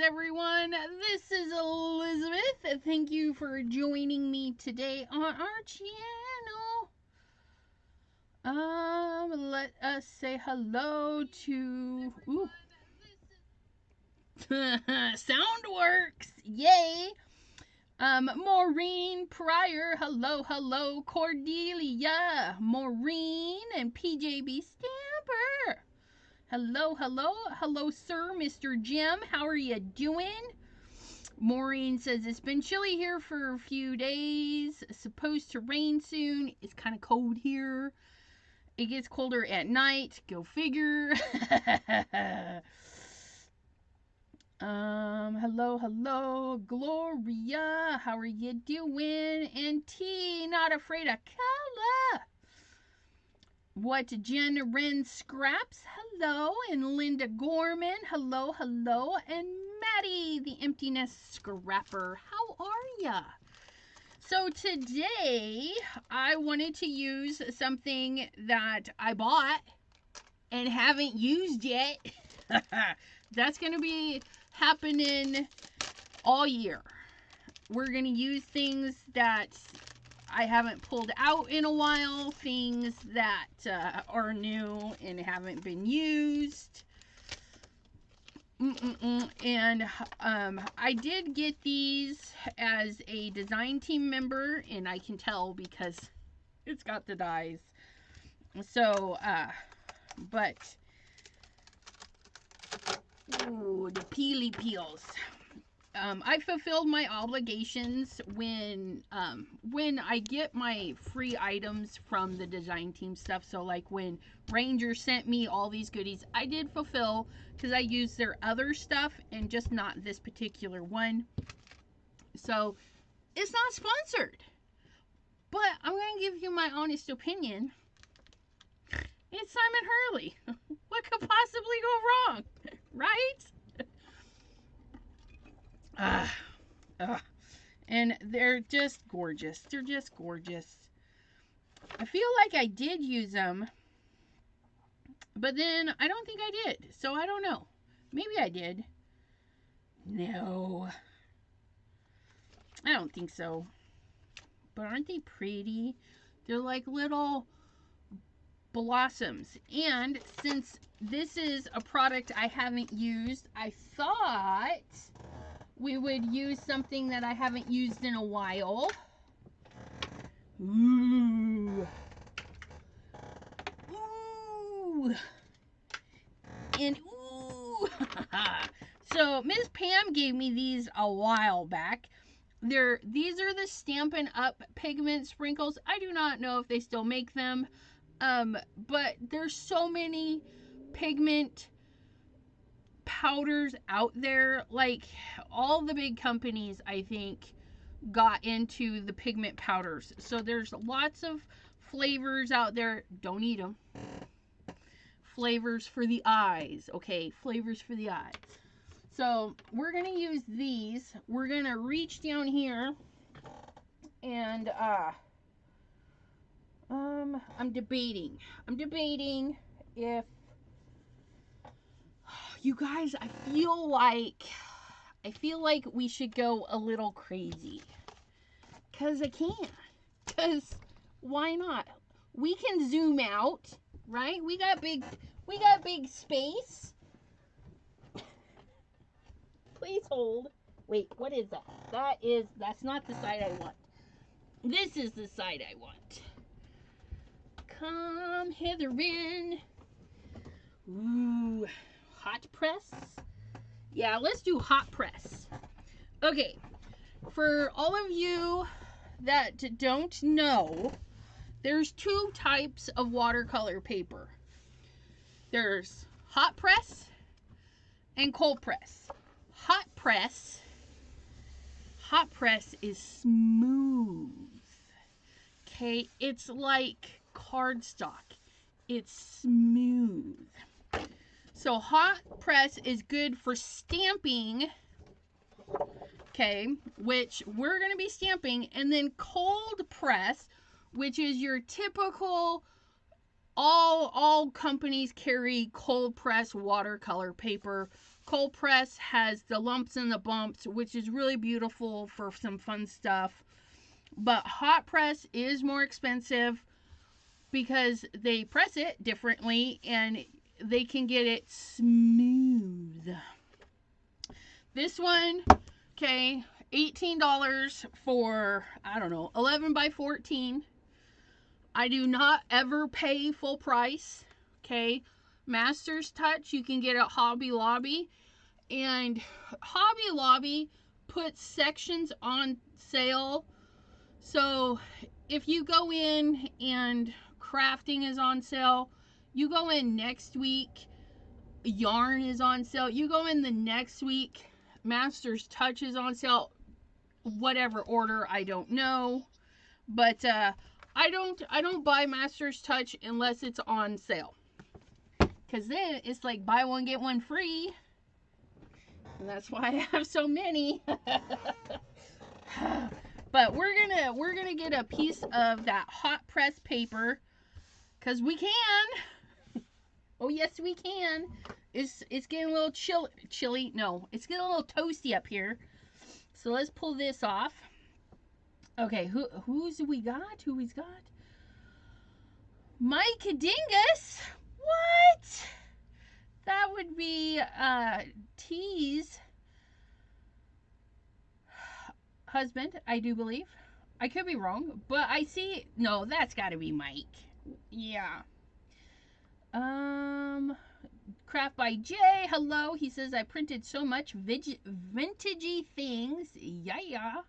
everyone. This is Elizabeth. Thank you for joining me today on our channel. Let us say hello to... Ooh. Sound works. Yay. Maureen Pryor. Hello, hello. Cordelia. Maureen and PJB Stamper. Hello, hello. Hello, sir, Mr. Jim. How are you doing? Maureen says, it's been chilly here for a few days. It's supposed to rain soon. It's kind of cold here. It gets colder at night. Go figure. Hello, hello. Gloria, how are you doing? And T, not afraid of color. What Jen Wren Scraps, hello, and Linda Gorman, hello, hello, and Maddie, the Emptiness Scrapper, how are ya? So today, I wanted to use something that I bought and haven't used yet. That's going to be happening all year. We're going to use things that I haven't pulled out in a while, things that are new and haven't been used. And I did get these as a design team member, and I can tell because it's got the dies. So, but, ooh, the peely peels. I fulfilled my obligations when I get my free items from the design team stuff. So like when Ranger sent me all these goodies, I did fulfill because I used their other stuff and just not this particular one. So it's not sponsored, but I'm going to give you my honest opinion. It's Simon Hurley. What could possibly go wrong, right? And they're just gorgeous. They're just gorgeous. I feel like I did use them, but then I don't think I did. So I don't know. Maybe I did. No. I don't think so. But aren't they pretty? They're like little blossoms. And since this is a product I haven't used, I thought we would use something that I haven't used in a while. Ooh. Ooh. And ooh. So Miss Pam gave me these a while back. These are the Stampin' Up pigment sprinkles. I do not know if they still make them. But there's so many pigment powders out there. Like all the big companies, I think, got into the pigment powders. So there's lots of flavors out there. Don't eat them. Flavors for the eyes. Okay, flavors for the eyes. So we're gonna use these. We're gonna reach down here and I'm debating if, you guys, I feel like we should go a little crazy. Cause I can. Cause why not? We can zoom out, right? We got big space. Please hold. Wait, what is that? That's not the side I want. This is the side I want. Come hither in. Ooh, hot press. Yeah, let's do hot press. Okay, for all of you that don't know, there's two types of watercolor paper. There's hot press and cold press. Hot press is smooth. Okay, it's like cardstock. It's smooth. So hot press is good for stamping, okay, which we're going to be stamping, and then cold press, which is your typical, all companies carry cold press watercolor paper. cold press has the lumps and the bumps, which is really beautiful for some fun stuff. But hot press is more expensive because they press it differently and they can get it smooth. This one, okay, $18 for, I don't know, 11 by 14. I do not ever pay full price, okay? Master's Touch, you can get at Hobby Lobby. And Hobby Lobby puts sections on sale. So if you go in and crafting is on sale, you go in next week, yarn is on sale. You go in the next week, Master's Touch is on sale. Whatever order, I don't know. But I don't buy Master's Touch unless it's on sale. Cause then it's like buy one get one free. And that's why I have so many. But we're gonna get a piece of that hot press paper, cause we can. Oh yes, we can. It's getting a little chilly. No, it's getting a little toasty up here. So let's pull this off. Okay, who's we got? Who we've got? Mike Dingus. What? That would be T's husband, I do believe. I could be wrong, but I see. No, that's got to be Mike. Yeah. Craft by Jay. Hello. He says I printed so much vintagey things. Yeah.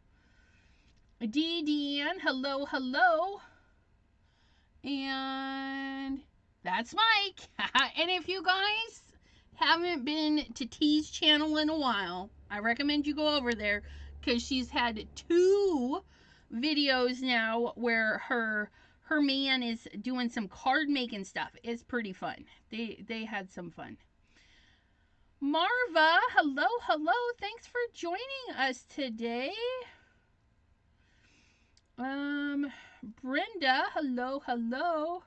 DDN. Hello. And that's Mike. And if you guys haven't been to T's channel in a while, I recommend you go over there, because she's had 2 videos now where her man is doing some card making stuff. It's pretty fun. They had some fun. Marva, hello. Thanks for joining us today. Brenda, hello.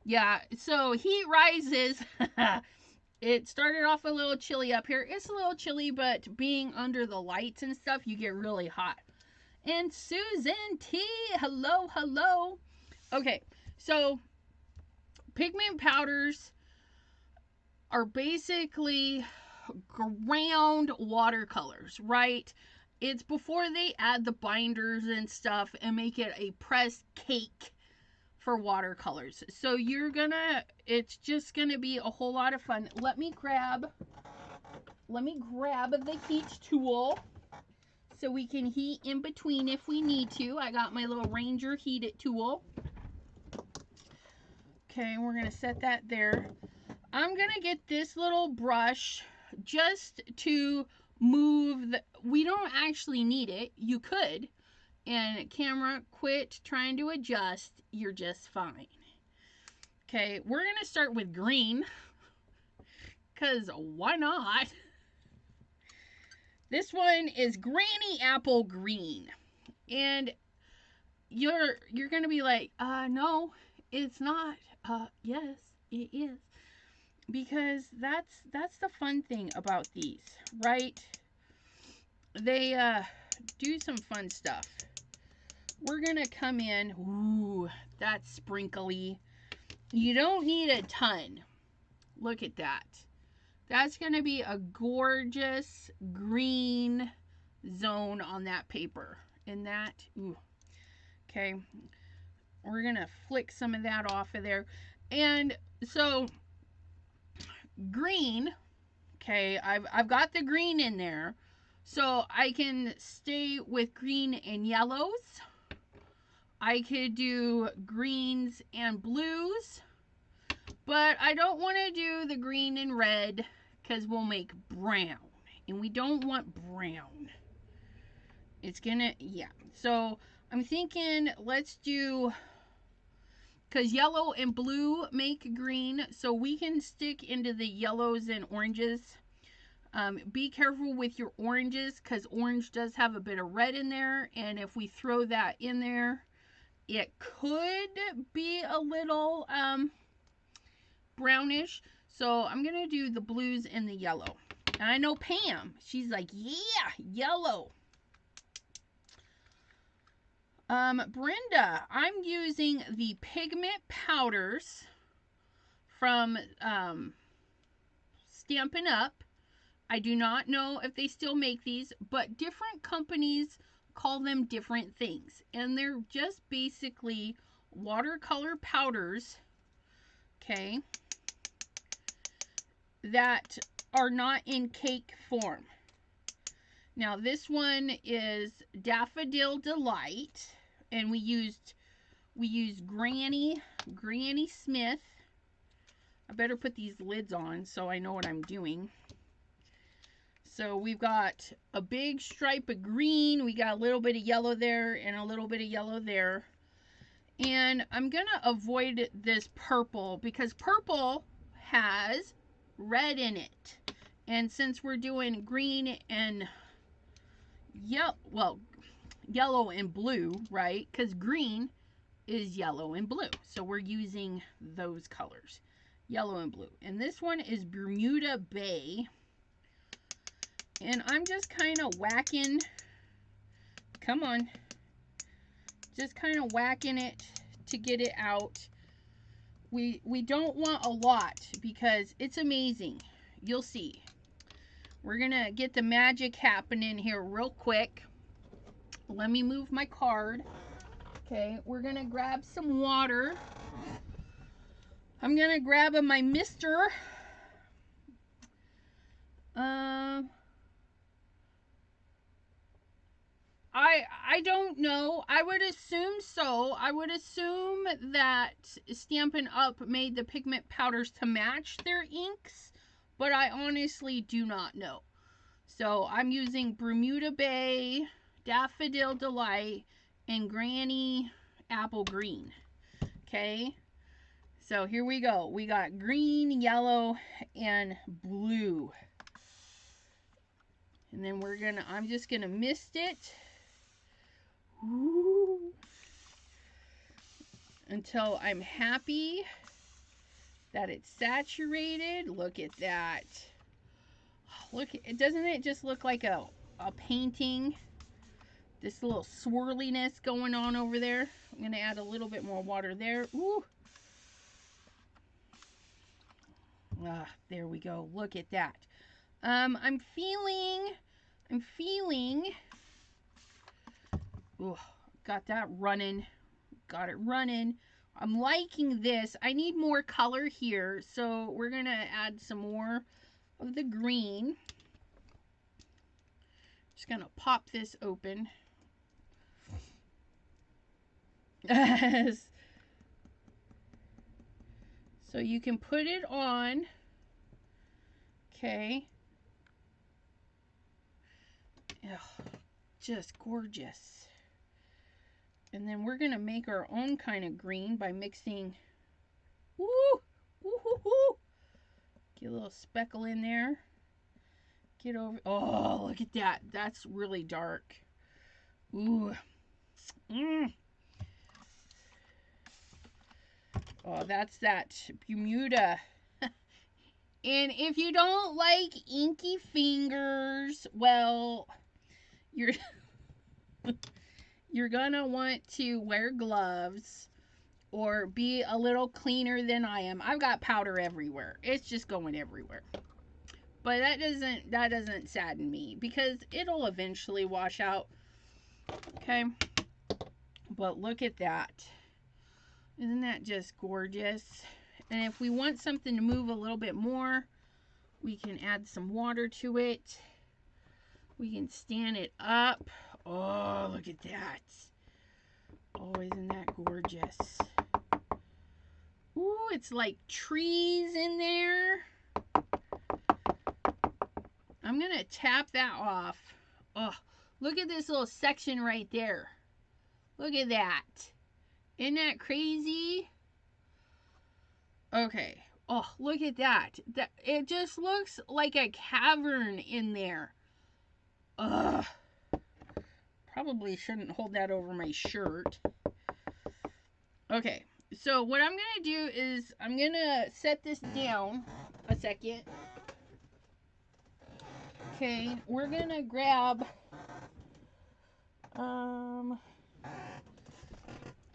Yeah, so heat rises. It started off a little chilly up here. It's a little chilly, but being under the lights and stuff, you get really hot. And Susan T, hello. Okay, so pigment powders are basically ground watercolors, right? It's before they add the binders and stuff and make it a pressed cake for watercolors. So it's just gonna be a whole lot of fun. Let me grab the heat tool so we can heat in between if we need to. I got my little Ranger heated tool. Okay, we're gonna set that there. I'm gonna get this little brush just to move we don't actually need it. You could. And camera, quit trying to adjust. You're just fine. Okay, we're going to start with green. Because why not? This one is Granny Apple Green. And you're going to be like, no, it's not. Yes, it is. Because that's the fun thing about these, right? They do some fun stuff. We're going to come in. Ooh, that's sprinkly. You don't need a ton. Look at that. That's going to be a gorgeous green zone on that paper. And that, ooh. Okay. We're going to flick some of that off of there. And so, green. Okay, I've got the green in there. So I can stay with green and yellows. I could do greens and blues, but I don't want to do the green and red because we'll make brown, and we don't want brown. It's gonna, yeah. So I'm thinking let's do, because yellow and blue make green, so we can stick into the yellows and oranges. Be careful with your oranges, because orange does have a bit of red in there, and if we throw that in there, it could be a little brownish. So I'm going to do the blues and the yellow. And I know Pam, she's like, yeah, yellow. Brenda, I'm using the pigment powders from Stampin' Up. I do not know if they still make these, but different companies call them different things. And they're just basically watercolor powders, okay, that are not in cake form. Now this one is Daffodil Delight, and we used Granny Smith. I better put these lids on so I know what I'm doing. So we've got a big stripe of green, we got a little bit of yellow there, and a little bit of yellow there. And I'm gonna avoid this purple because purple has red in it. And since we're doing green and yellow and blue, right? Because green is yellow and blue. So we're using those colors, yellow and blue. And this one is Bermuda Bay. And I'm just kind of whacking, come on, just kind of whacking it to get it out. We don't want a lot because it's amazing. You'll see. We're going to get the magic happening here real quick. Let me move my card. Okay, we're going to grab some water. I'm going to grab my mister. I don't know. I would assume so. I would assume that Stampin' Up! Made the pigment powders to match their inks, but I honestly do not know. So I'm using Bermuda Bay, Daffodil Delight, and Granny Apple Green. Okay, so here we go. We got green, yellow, and blue. And then I'm just gonna mist it. Ooh. Until I'm happy that it's saturated. Look at that. Look, doesn't it just look like a painting? This little swirliness going on over there. I'm going to add a little bit more water there. Ooh. There we go. Look at that. I'm feeling. Ooh, got that running. Got it running. I'm liking this. I need more color here, so we're going to add some more of the green. Just going to pop this open. So you can put it on. Okay. Ugh, just gorgeous. And then we're going to make our own kind of green by mixing. Woo! Woo, woo, woo. Get a little speckle in there. Get over. Oh, look at that. That's really dark. Ooh. Oh, that's that Bermuda. And if you don't like inky fingers, well, you're gonna want to wear gloves or be a little cleaner than I am. I've got powder everywhere. It's just going everywhere. But that doesn't sadden me because it'll eventually wash out. Okay? But look at that. Isn't that just gorgeous? And if we want something to move a little bit more, we can add some water to it. We can stand it up. Oh, look at that. Oh, isn't that gorgeous? Ooh, it's like trees in there. I'm going to tap that off. Oh, look at this little section right there. Look at that. Isn't that crazy? Okay. Oh, look at that. It just looks like a cavern in there. Ugh. Probably shouldn't hold that over my shirt. Okay. So what I'm going to do is I'm going to set this down a second. Okay, we're going to grab, I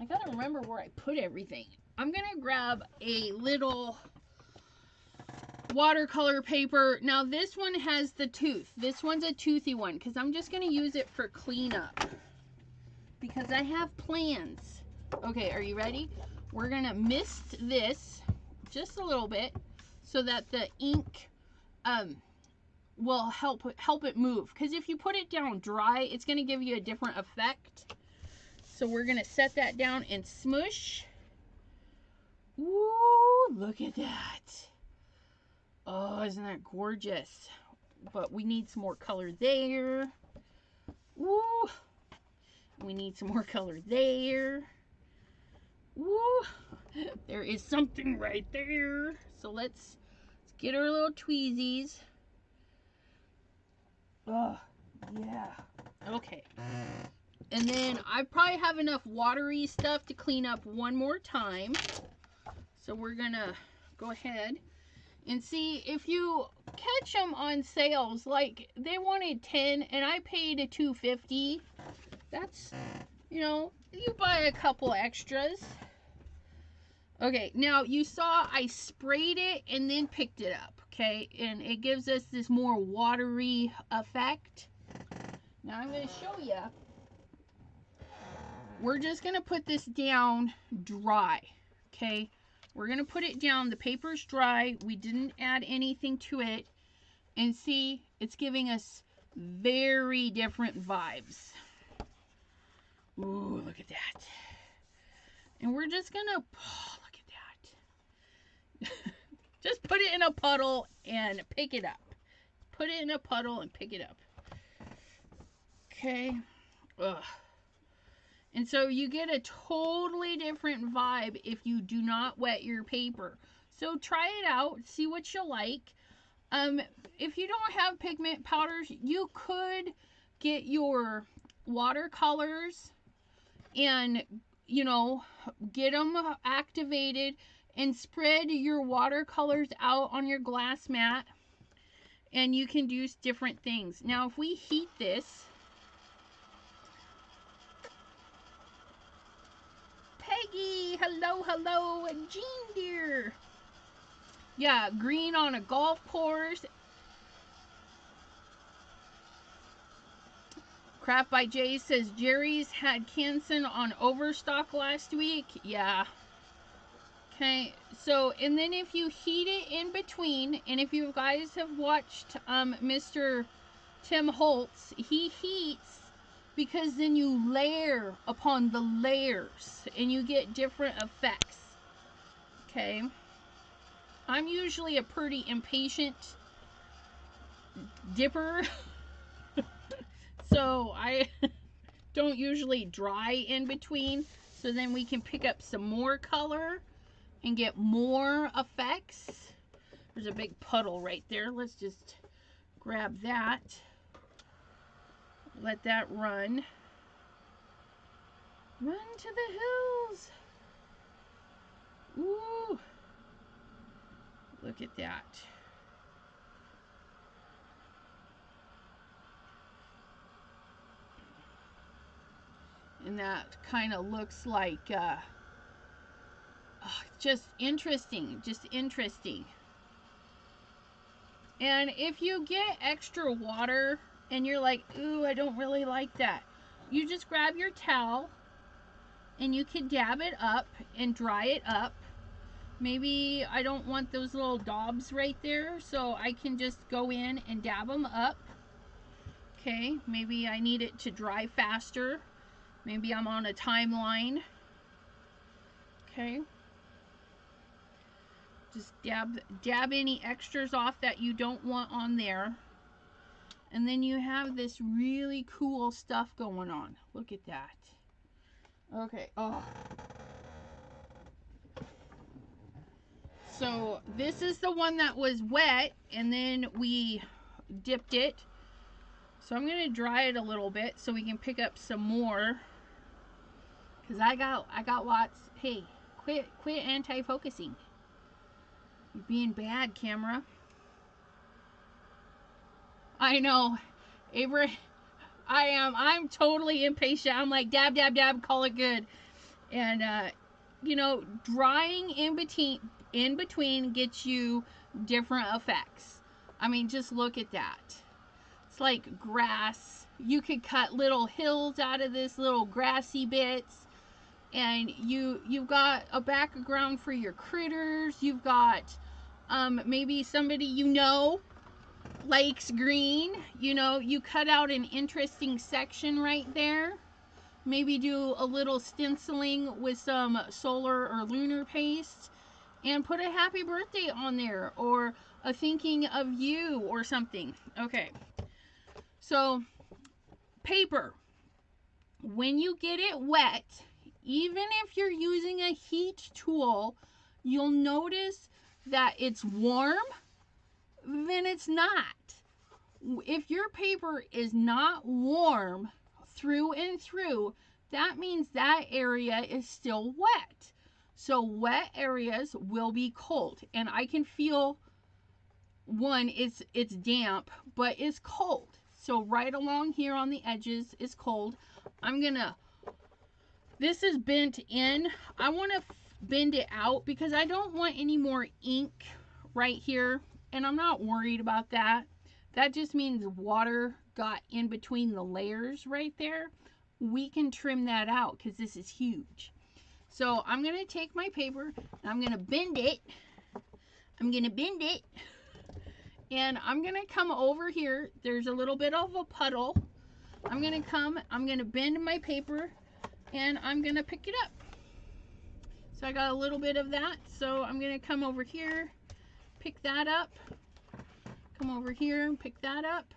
got to remember where I put everything. I'm going to grab a little watercolor paper. Now this one has the tooth. This one's a toothy one because I'm just going to use it for cleanup because I have plans. Okay, are you ready? We're going to mist this just a little bit so that the ink will help it move, because if you put it down dry, it's going to give you a different effect. So we're going to set that down and smush. Ooh, look at that. Oh, isn't that gorgeous? But we need some more color there. Ooh, we need some more color there. Ooh, there is something right there. So let's get our little tweezies. Oh, yeah. Okay. And then I probably have enough watery stuff to clean up one more time. So we're going to go ahead and see if you catch them on sales. Like, they wanted 10 and I paid a $2.50. That's, you know, you buy a couple extras. Okay, now you saw I sprayed it and then picked it up, okay? And it gives us this more watery effect. Now I'm going to show you. We're just going to put this down dry, okay? We're going to put it down. The paper's dry. We didn't add anything to it. And see, it's giving us very different vibes. Ooh, look at that. And we're just going to, oh, look at that. Just put it in a puddle and pick it up. Put it in a puddle and pick it up. Okay. Ugh. And so you get a totally different vibe if you do not wet your paper. So try it out, see what you like. If you don't have pigment powders, you could get your watercolors and, you know, get them activated and spread your watercolors out on your glass mat. And you can do different things. Now, if we heat this, Peggy, hello, hello, and Jean dear. Yeah, green on a golf course. Craft by Jay says Jerry's had Canson on overstock last week. Yeah. Okay, so, and then if you heat it in between, and if you guys have watched Mr. Tim Holtz, he heats because then you layer upon the layers and you get different effects. Okay. I'm usually a pretty impatient dipper. So I don't usually dry in between. So then we can pick up some more color and get more effects. There's a big puddle right there. Let's just grab that. Let that run. Run to the hills. Ooh. Look at that. And that kind of looks like, just interesting. Just interesting. And if you get extra water and you're like, ooh, I don't really like that, you just grab your towel and you can dab it up and dry it up. Maybe I don't want those little daubs right there, so I can just go in and dab them up. Okay, maybe I need it to dry faster. Maybe I'm on a timeline. Okay. Just dab any extras off that you don't want on there. And then you have this really cool stuff going on. Look at that. Okay. Oh. So this is the one that was wet and then we dipped it. So I'm going to dry it a little bit so we can pick up some more. Because I got lots. Hey, Quit anti-focusing. You're being bad, camera. I know. Avery, I'm totally impatient. I'm like, dab, dab, dab, call it good. And, you know, drawing in between gets you different effects. I mean, just look at that. It's like grass. You could cut little hills out of this, little grassy bits. And you've got a background for your critters. You've got maybe somebody you know likes green. You know, you cut out an interesting section right there. Maybe do a little stenciling with some solar or lunar paste and put a happy birthday on there or a thinking of you or something. Okay, so paper, when you get it wet, even if you're using a heat tool, you'll notice that it's warm, then it's not. If your paper is not warm through and through, that means that area is still wet. So wet areas will be cold, and I can feel one, it's damp, but it's cold. So right along here on the edges is cold. This is bent in. I want to bend it out because I don't want any more ink right here, and I'm not worried about that. That just means water got in between the layers right there. We can trim that out because this is huge. So I'm going to take my paper, and I'm going to bend it. And I'm going to come over here. There's a little bit of a puddle. I'm going to bend my paper, and I'm going to pick it up. So I got a little bit of that. So I'm going to come over here, pick that up. Come over here and pick that up.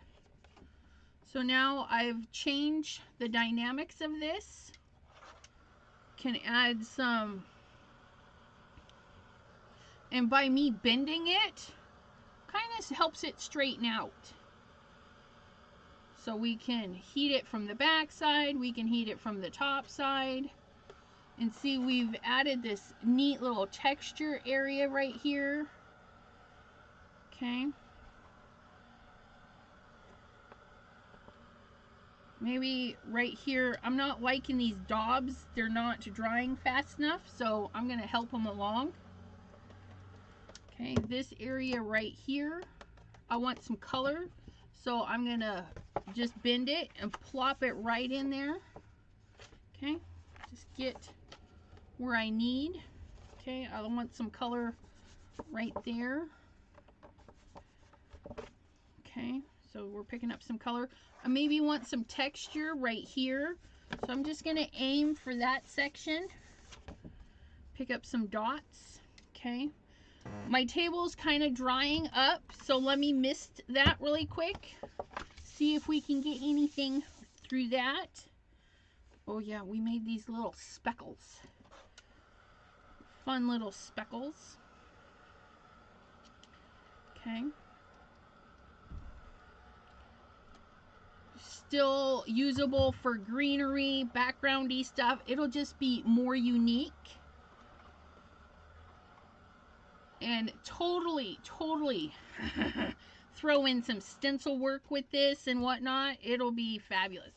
So now I've changed the dynamics of this. Can add some, and by me bending it, kind of helps it straighten out. So we can heat it from the back side, we can heat it from the top side. And see, we've added this neat little texture area right here. Okay. Maybe right here, I'm not liking these daubs. They're not drying fast enough, so I'm going to help them along. Okay, this area right here, I want some color, so I'm going to just bend it and plop it right in there. Okay, just get where I need. Okay, I want some color right there. Okay, so we're picking up some color. I maybe want some texture right here, so I'm just going to aim for that section. Pick up some dots. Okay, my table's kind of drying up, so let me mist that really quick. See if we can get anything through that. Oh yeah, we made these little speckles. Fun little speckles. Okay. Still usable for greenery, backgroundy stuff. It'll just be more unique. And totally throw in some stencil work with this and whatnot. It'll be fabulous.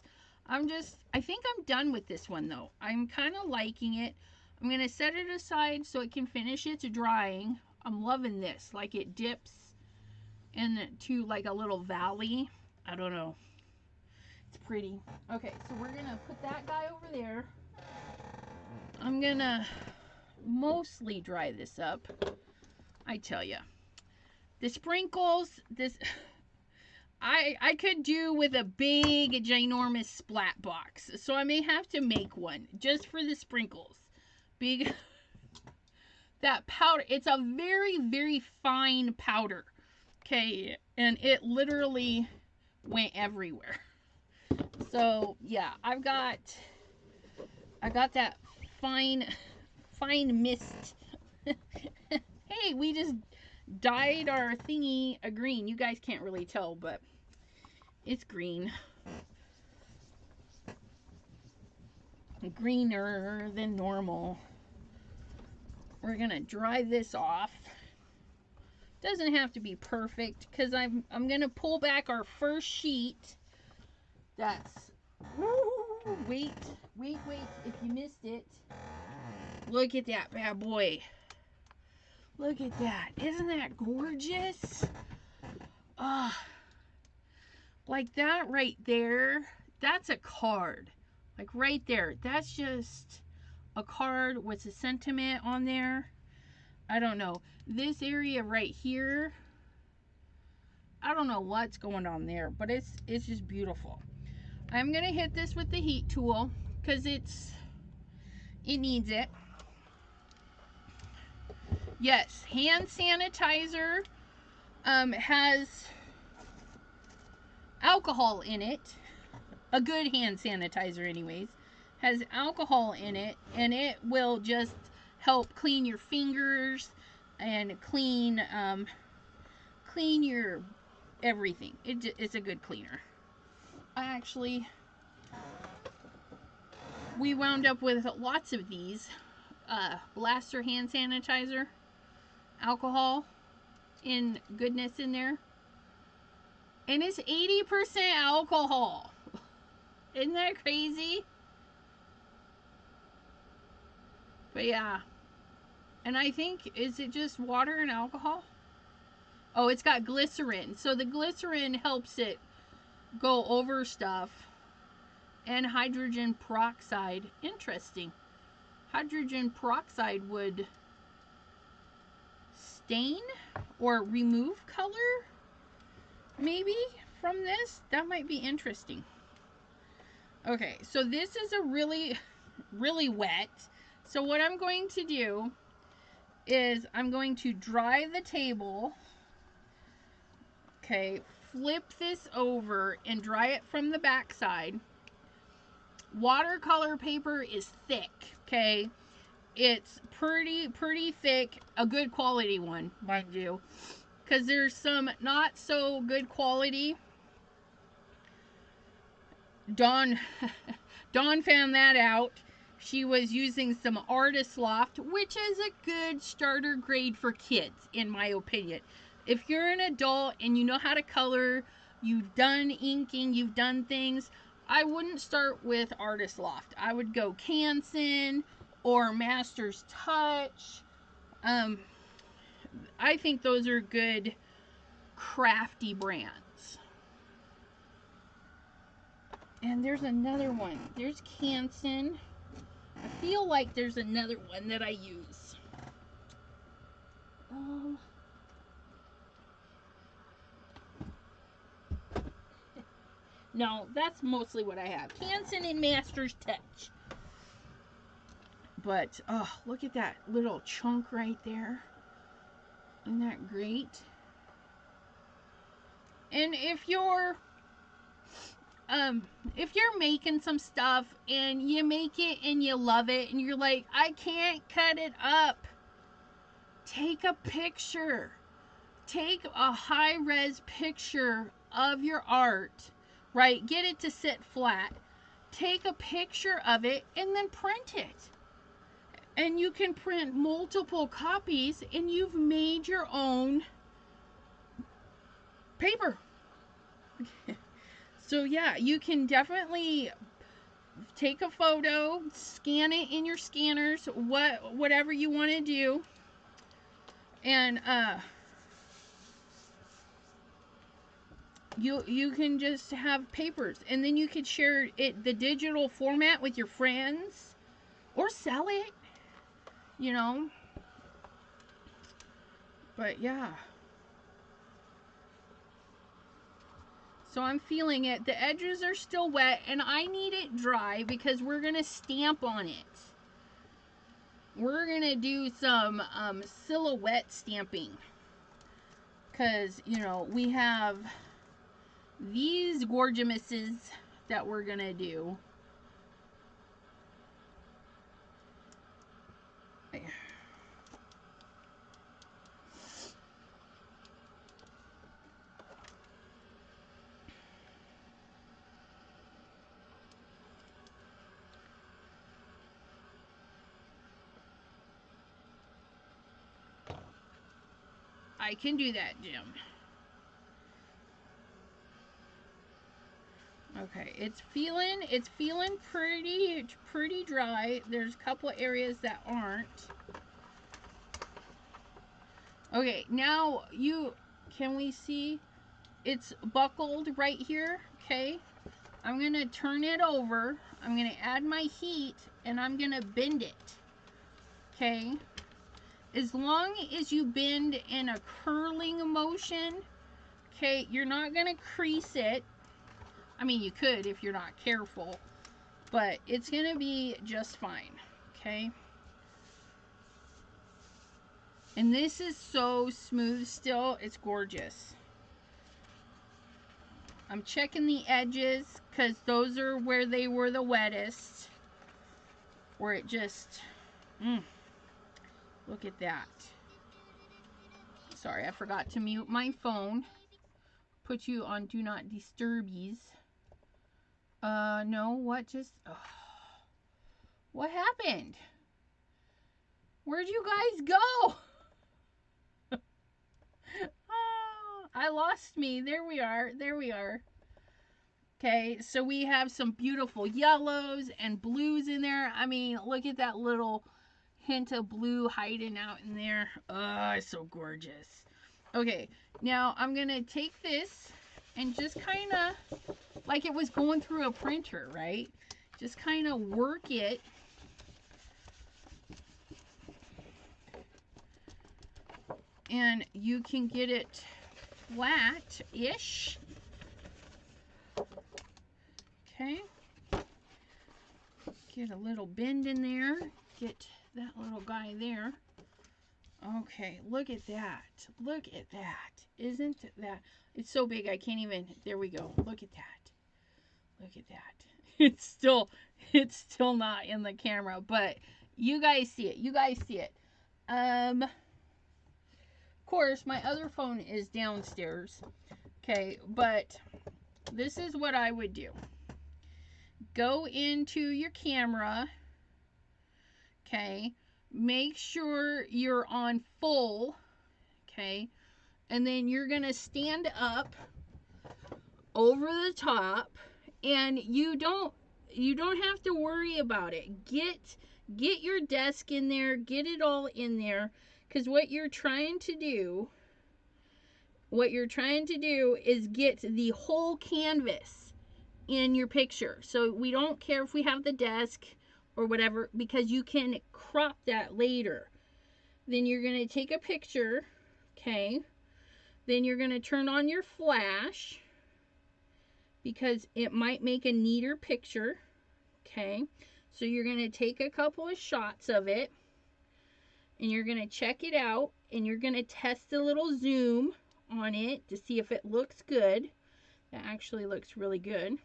I think I'm done with this one though. I'm kind of liking it. I'm going to set it aside so it can finish its drying. I'm loving this. Like it dips into like a little valley. I don't know. It's pretty. Okay, so we're going to put that guy over there. I'm going to mostly dry this up. I tell you. The sprinkles, I could do with a big, ginormous splat box. So I may have to make one just for the sprinkles. Big, that powder, it's a very fine powder. Okay, and it literally went everywhere. So yeah, I got that fine mist. Hey, we just dyed our thingy a green. You guys can't really tell, but it's green. Greener than normal. We're gonna dry this off. Doesn't have to be perfect because I'm gonna pull back our first sheet. That's wait. If you missed it, look at that bad boy. Look at that. Isn't that gorgeous? Like that right there. That's a card. Like right there. That's just a card with a sentiment on there. I don't know. This area right here, I don't know what's going on there, but it's just beautiful. I'm gonna hit this with the heat tool because it needs it. Yes, hand sanitizer has alcohol in it. A good hand sanitizer anyways has alcohol in it, and it will just help clean your fingers and clean your everything. It's a good cleaner. We wound up with lots of these Blaster hand sanitizer, alcohol in goodness in there, and it's 80% alcohol. Isn't that crazy? But yeah, and I think, is it just water and alcohol? Oh, it's got glycerin, so the glycerin helps it go over stuff. And hydrogen peroxide. Interesting. Hydrogen peroxide would stain or remove color, maybe, from this. That might be interesting. Okay, so this is a really wet. So what I'm going to do is I'm going to dry the table. Okay, flip this over and dry it from the back side. Watercolor paper is thick, okay? It's pretty thick, a good quality one, mind you, because there's some not so good quality. Dawn found that out. She was using some Artist Loft, which is a good starter grade for kids, in my opinion. If you're an adult and you know how to color, you've done inking, you've done things, I wouldn't start with Artist Loft. I would go Canson or Master's Touch. I think those are good crafty brands. And there's another one. There's Canson. I feel like there's another one that I use. No, that's mostly what I have. Canson and Master's Touch. But, oh, look at that little chunk right there. Isn't that great? And if you're making some stuff and you make it and you love it and you're like, I can't cut it up, take a picture. Take a high-res picture of your art, right? Get it to sit flat. Take a picture of it and then print it. And you can print multiple copies and you've made your own paper. So yeah, you can definitely take a photo, scan it in your scanners, whatever you want to do. And you can just have papers, and then you could share it, the digital format, with your friends or sell it, you know. But yeah, so I'm feeling it. The edges are still wet and I need it dry because we're gonna stamp on it. We're gonna do some silhouette stamping because, you know, we have these gorgeouses that we're gonna do. I can do that, Jim. Okay, it's feeling pretty dry. There's a couple areas that aren't. Okay, now can we see it's buckled right here? Okay, I'm gonna turn it over. I'm gonna add my heat and I'm gonna bend it. Okay, as long as you bend in a curling motion, okay, you're not gonna crease it. I mean, you could if you're not careful, but it's gonna be just fine. Okay. And this is so smooth still. It's gorgeous. I'm checking the edges because those are where they were the wettest. Where it just... look at that. Sorry, I forgot to mute my phone. Put you on Do Not Disturbies. No, what just... Oh. What happened? Where'd you guys go? I lost me. There we are. There we are. Okay, so we have some beautiful yellows and blues in there. I mean, look at that little hint of blue hiding out in there. Oh, it's so gorgeous. Okay, now I'm going to take this and just kind of, like it was going through a printer, right? Just kind of work it. And you can get it flat-ish. Okay. Get a little bend in there. Get that little guy there. Okay, look at that. Look at that. Isn't that... It's so big I can't even... There we go. Look at that. Look at that. It's still not in the camera, but you guys see it. You guys see it. Of course, my other phone is downstairs. Okay, but this is what I would do. Go into your camera. Okay. Make sure you're on full. Okay. And then you're going to stand up over the top, and you don't have to worry about it. Get your desk in there, get it all in there. Because what you're trying to do is get the whole canvas in your picture. So we don't care if we have the desk or whatever, because you can crop that later. Then you're going to take a picture, okay? Then you're going to turn on your flash, because it might make a neater picture, okay? So you're going to take a couple of shots of it, and you're going to check it out, and you're going to test a little zoom on it to see if it looks good. That actually looks really good.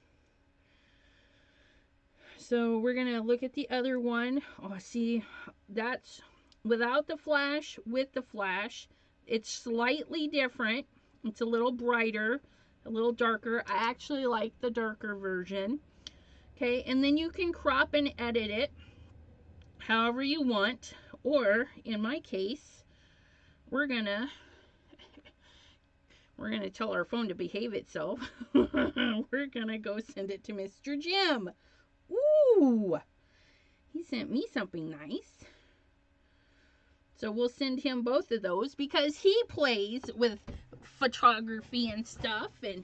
So we're going to look at the other one. Oh, see, that's without the flash, with the flash. It's slightly different. It's a little brighter, a little darker. I actually like the darker version. Okay, and then you can crop and edit it however you want. Or, in my case, we're gonna tell our phone to behave itself. We're gonna go send it to Mr. Jim. Ooh, he sent me something nice. So we'll send him both of those, because he plays with photography and stuff, and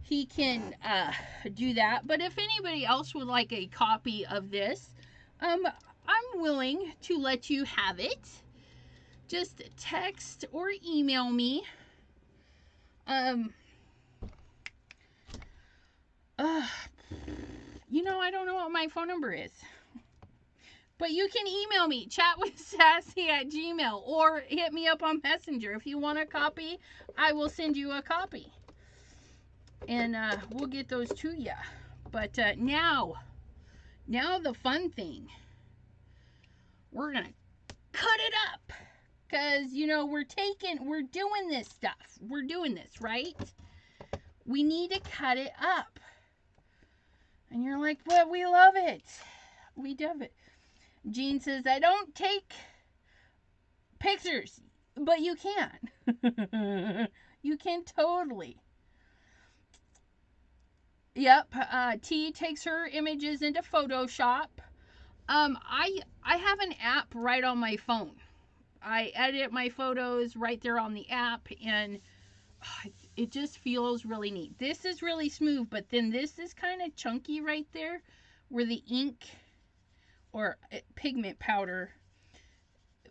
he can do that. But if anybody else would like a copy of this, I'm willing to let you have it. Just text or email me. You know, I don't know what my phone number is. But you can email me, chatwithsassy@gmail.com, or hit me up on Messenger. If you want a copy, I will send you a copy. And we'll get those to you. But now the fun thing. We're going to cut it up. Because, you know, we're doing this stuff. We're doing this, right? We need to cut it up. And you're like, well, we love it. We love it. Jean says, I don't take pictures. but you can. You can totally. Yep. T takes her images into Photoshop. I have an app right on my phone. I edit my photos right there on the app, and it just feels really neat. This is really smooth, but then this is kind of chunky right there where the ink or pigment powder,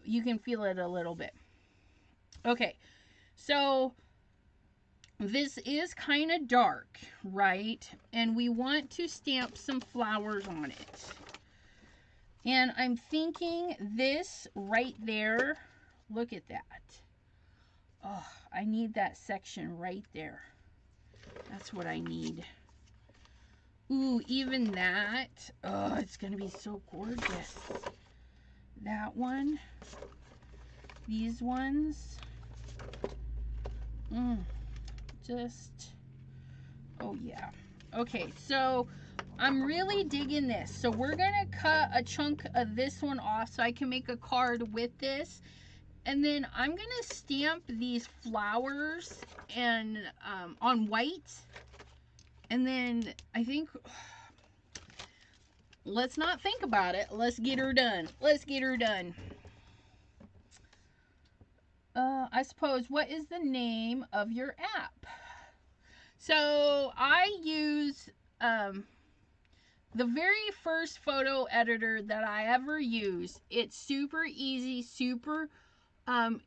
you can feel it a little bit. Okay, so this is kind of dark, right? And we want to stamp some flowers on it. And I'm thinking this right there, look at that. Oh, I need that section right there. That's what I need. Ooh, even that. Oh, it's going to be so gorgeous. That one. These ones. Just, oh yeah. Okay, so I'm really digging this. So we're going to cut a chunk of this one off so I can make a card with this. And then I'm going to stamp these flowers and on white. And then I think, let's not think about it. Let's get her done. Let's get her done. I suppose, what is the name of your app? So I use the very first photo editor that I ever used. It's super easy, super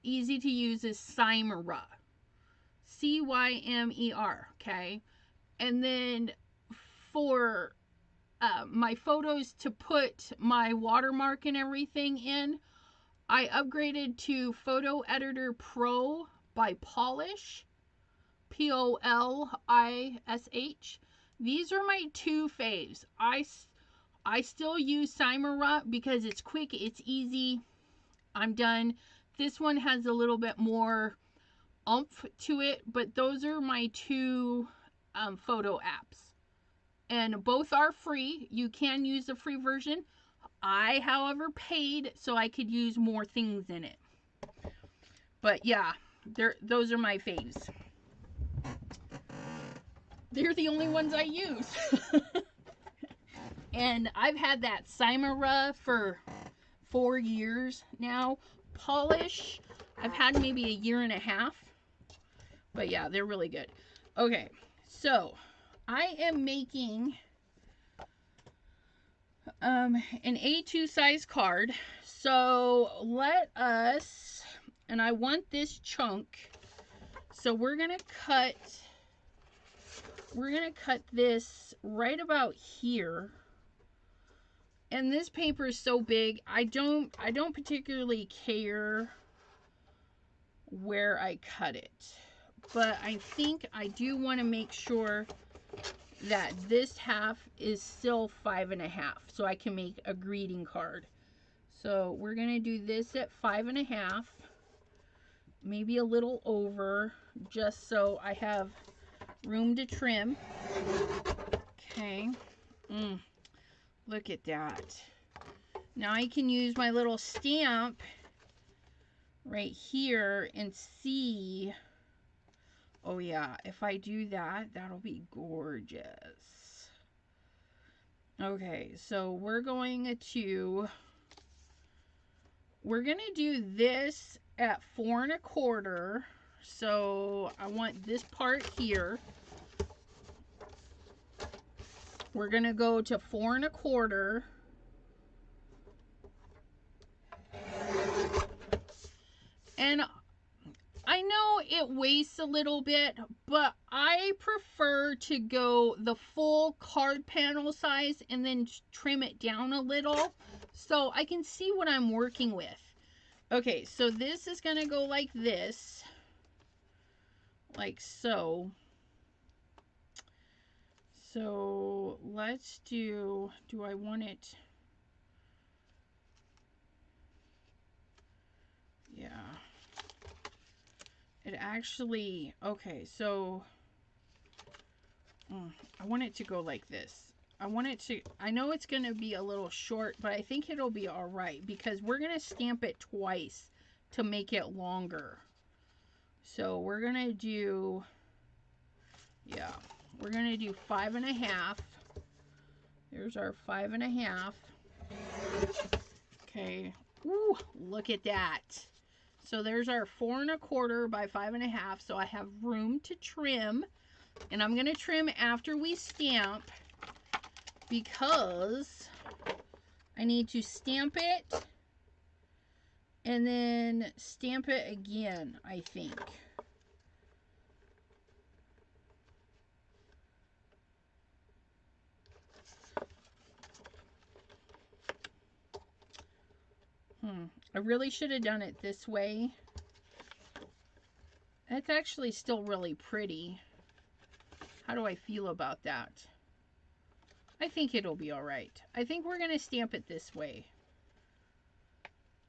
easy to use, is Cymer. Cymer, okay? And then for my photos to put my watermark and everything in, I upgraded to Photo Editor Pro by Polish. Polish. These are my two faves. I still use Cymer because it's quick, it's easy. I'm done. This one has a little bit more oomph to it, but those are my two photo apps. And both are free. You can use the free version. I, however, paid so I could use more things in it. But yeah, those are my faves. They're the only ones I use. And I've had that Cymer for 4 years now. Polish, I've had maybe a year and a half. But yeah, they're really good. Okay, so I am making an A2 size card. So let us, and I want this chunk. So we're gonna cut this right about here. And this paper is so big, I don't particularly care where I cut it. But I think I do want to make sure that this half is still 5.5, so I can make a greeting card. So we're going to do this at 5.5, maybe a little over, just so I have room to trim. Okay. Look at that. Now I can use my little stamp right here and see. Oh yeah, if I do that, that'll be gorgeous. Okay, so we're gonna do this at 4 1/4. So I want this part here. We're gonna go to 4 1/4. And I know it wastes a little bit, but I prefer to go the full card panel size and then trim it down a little so I can see what I'm working with. Okay, so this is gonna go like this, like so. So let's do I want it? Yeah. It actually, okay, so I want it to go like this. I know it's going to be a little short, but I think it'll be all right because we're going to stamp it twice to make it longer. So we're going to do, yeah, we're going to do 5.5. There's our 5.5. Okay. Ooh, look at that. So there's our 4 1/4 by 5.5. So I have room to trim. And I'm going to trim after we stamp because I need to stamp it and then stamp it again, I think. I really should have done it this way. That's actually still really pretty. How do I feel about that? I think it'll be all right. I think we're going to stamp it this way.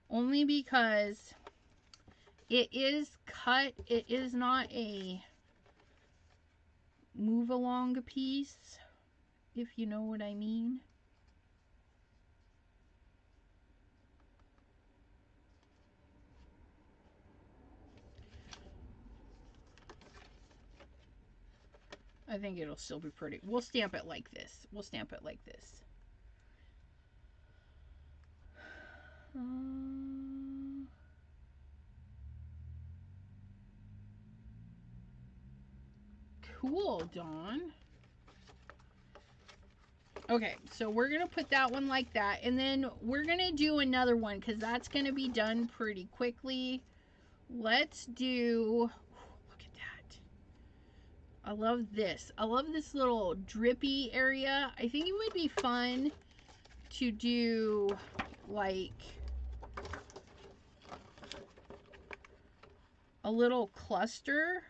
Only because it is cut. It is not a move along piece, if you know what I mean. I think it'll still be pretty. We'll stamp it like this. We'll stamp it like this. Cool, Dawn. Okay, so we're going to put that one like that. And then we're going to do another one because that's going to be done pretty quickly. Let's do... Look at that. I love this. I love this little drippy area. I think it would be fun to do like a little cluster.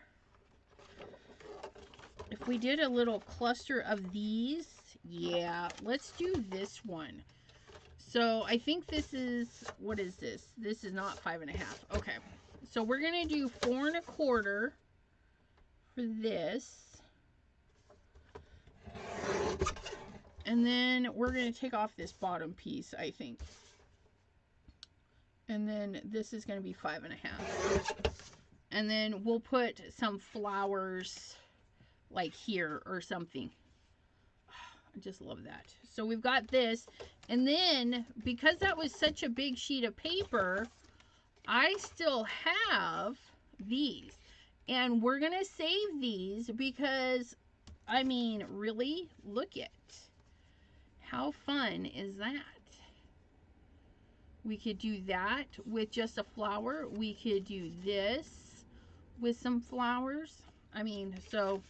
If we did a little cluster of these, yeah, let's do this one. So I think this is, what is this? This is not 5.5. Okay, so we're gonna do 4 1/4 for this. And then we're gonna take off this bottom piece, I think. And then this is gonna be 5.5. And then we'll put some flowers like here or something. I just love that. So we've got this. And then because that was such a big sheet of paper, I still have these. And we're going to save these because, I mean, really, look at how fun is that? We could do that with just a flower. We could do this with some flowers. I mean, so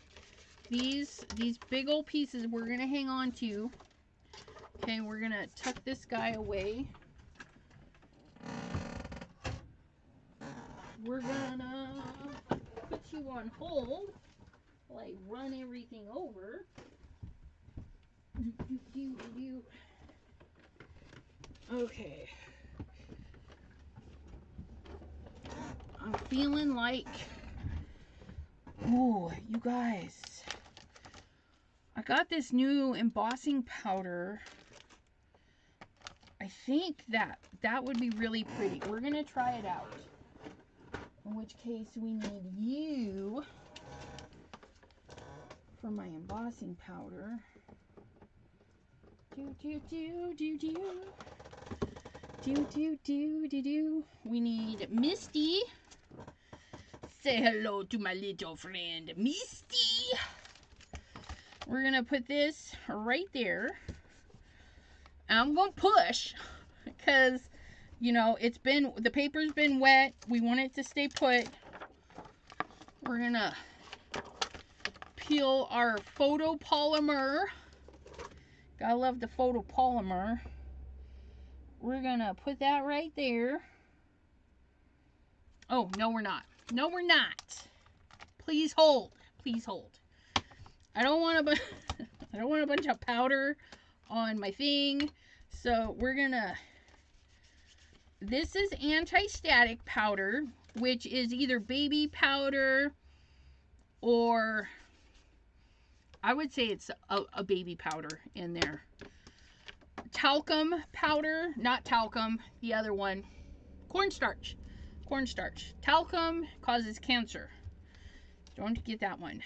these big old pieces we're going to hang on to. Okay, we're going to tuck this guy away. We're going to put you on hold while I run everything over. Okay. I'm feeling like, oh, you guys, I got this new embossing powder. I think that would be really pretty. We're going to try it out. In which case we need you for my embossing powder. We need Misty. Say hello to my little friend, Misty. We're going to put this right there. I'm going to push because, you know, the paper's been wet. We want it to stay put. We're going to peel our photopolymer. Gotta love the photopolymer. We're going to put that right there. Oh, no, we're not. No, we're not. Please hold. Please hold. I don't want a bunch of powder on my thing. So we're gonna, this is anti-static powder, which is either baby powder or I would say it's a baby powder in there. Talcum powder, not talcum, the other one. Cornstarch. Cornstarch. Talcum causes cancer. Don't get that one.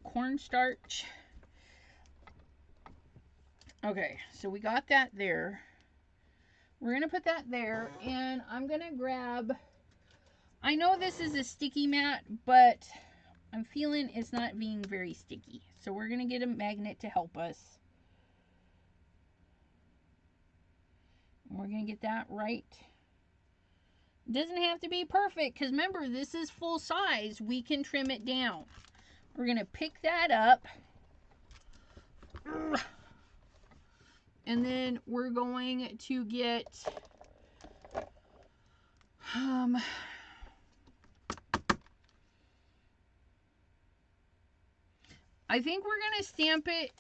Cornstarch. Okay, so we got that there. We're going to put that there, and I'm going to grab... I know this is a sticky mat, but I'm feeling it's not being very sticky. So we're going to get a magnet to help us. We're going to get that right. It doesn't have to be perfect, because remember, this is full size. We can trim it down. We're going to pick that up. And then we're going to get I think we're going to stamp it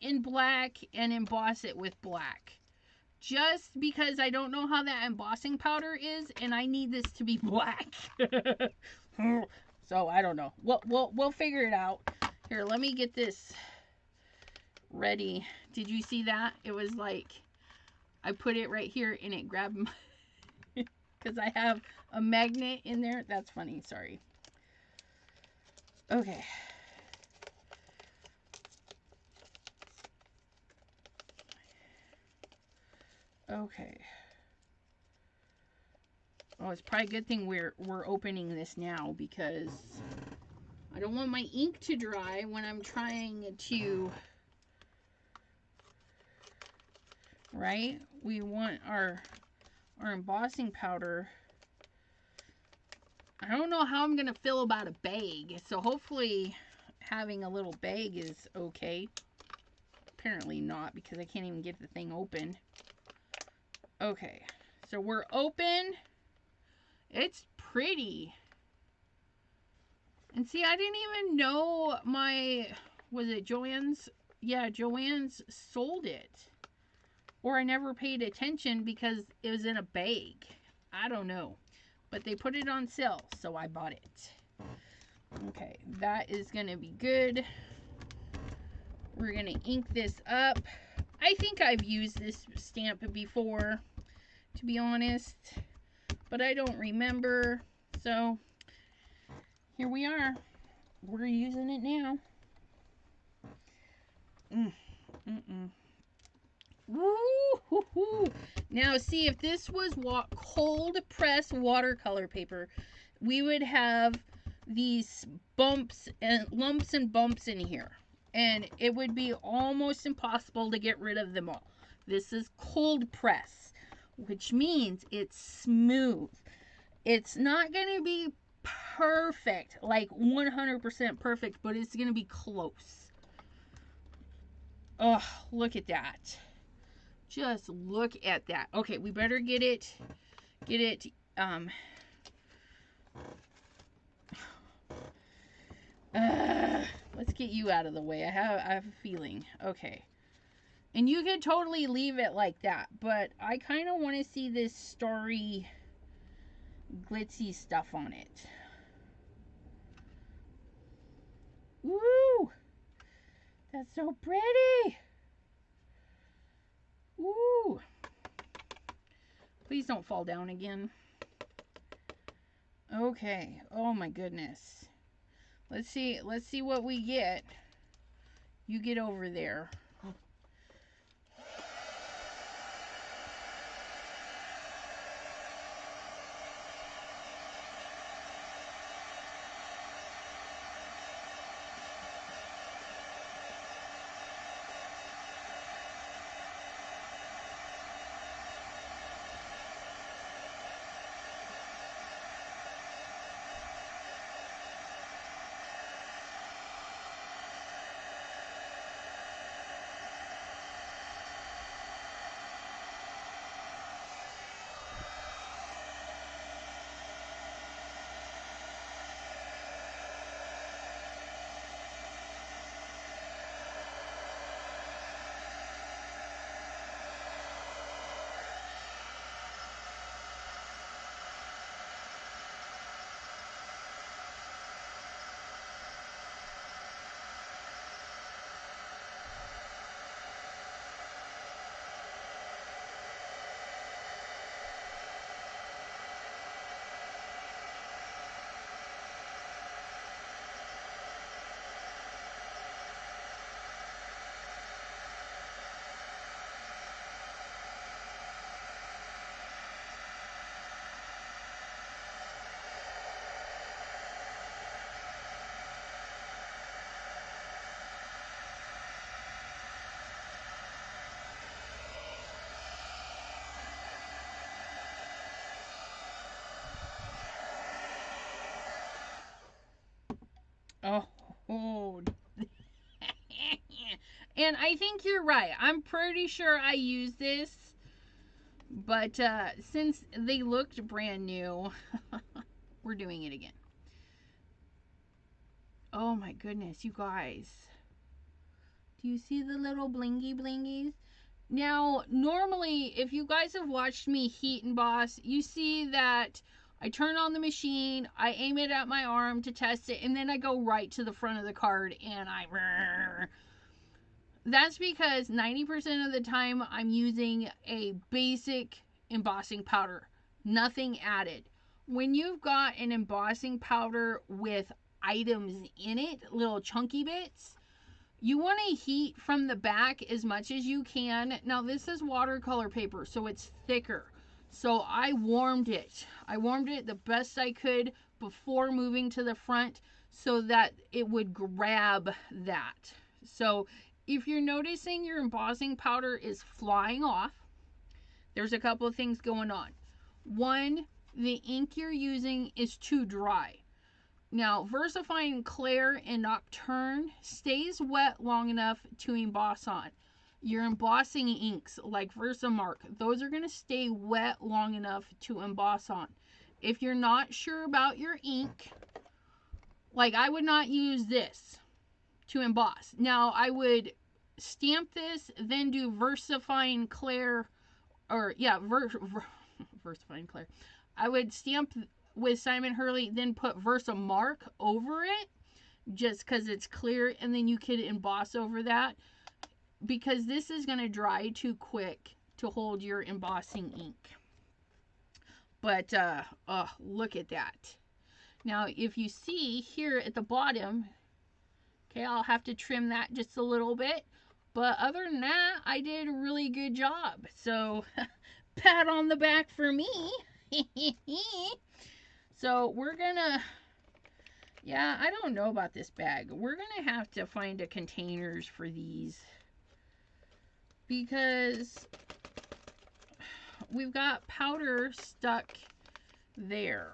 in black and emboss it with black. Just because I don't know how that embossing powder is, and I need this to be black. So I don't know. We'll figure it out. Here, let me get this ready. Did you see that? It was like I put it right here and it grabbed my because I have a magnet in there. That's funny. Sorry. Okay. Okay. Oh, it's probably a good thing we're opening this now, because I don't want my ink to dry when I'm trying to, right? We want our embossing powder. I don't know how I'm going to feel about a bag, so hopefully having a little bag is okay. Apparently not, because I can't even get the thing open. Okay, so we're open. It's pretty. And see, I didn't even know my, was it Joann's? Yeah, Joann's sold it. Or I never paid attention because it was in a bag. I don't know. But they put it on sale, so I bought it. Okay, that is going to be good. We're going to ink this up. I think I've used this stamp before, to be honest. But I don't remember. So, here we are. We're using it now. Woo-hoo-hoo. Now, see, if this was cold press watercolor paper, we would have these bumps and lumps and bumps in here. And it would be almost impossible to get rid of them all. This is cold press, which means it's smooth. It's not going to be perfect, like 100% perfect, but it's going to be close. Oh, look at that. Just look at that. Okay, we better get it, let's get you out of the way. I have a feeling. Okay. And you could totally leave it like that, but I kind of want to see this starry, glitzy stuff on it. Woo! That's so pretty! Woo! Please don't fall down again. Okay. Oh my goodness. Let's see what we get. You get over there. Oh. And I think you're right. I'm pretty sure I used this, but since they looked brand new, we're doing it again. Oh my goodness, you guys. Do you see the little blingy blingies? Now, normally, if you guys have watched me heat emboss, you see that I turn on the machine, I aim it at my arm to test it, and then I go right to the front of the card and I... That's because 90% of the time I'm using a basic embossing powder, nothing added. When you've got an embossing powder with items in it, little chunky bits, you want to heat from the back as much as you can. Now this is watercolor paper, so it's thicker. So I warmed it. I warmed it the best I could before moving to the front so that it would grab that. So if you're noticing your embossing powder is flying off, there's a couple of things going on. One, the ink you're using is too dry. Now, VersaFine Clair and Nocturne stays wet long enough to emboss on. Your embossing inks like Versamark, those are going to stay wet long enough to emboss on. If you're not sure about your ink, like I would not use this to emboss. Now, I would stamp this, then do VersaFine Clair, or yeah, VersaFine Clair. I would stamp with Simon Hurley, then put Versamark over it, just because it's clear, and then you could emboss over that, because this is going to dry too quick to hold your embossing ink. But look at that. Now if you see here at the bottom, okay, I'll have to trim that just a little bit, but other than that, I did a really good job. So pat on the back for me. So we're gonna, yeah, I don't know about this bag. We're gonna have to find a containers for these, because we've got powder stuck there.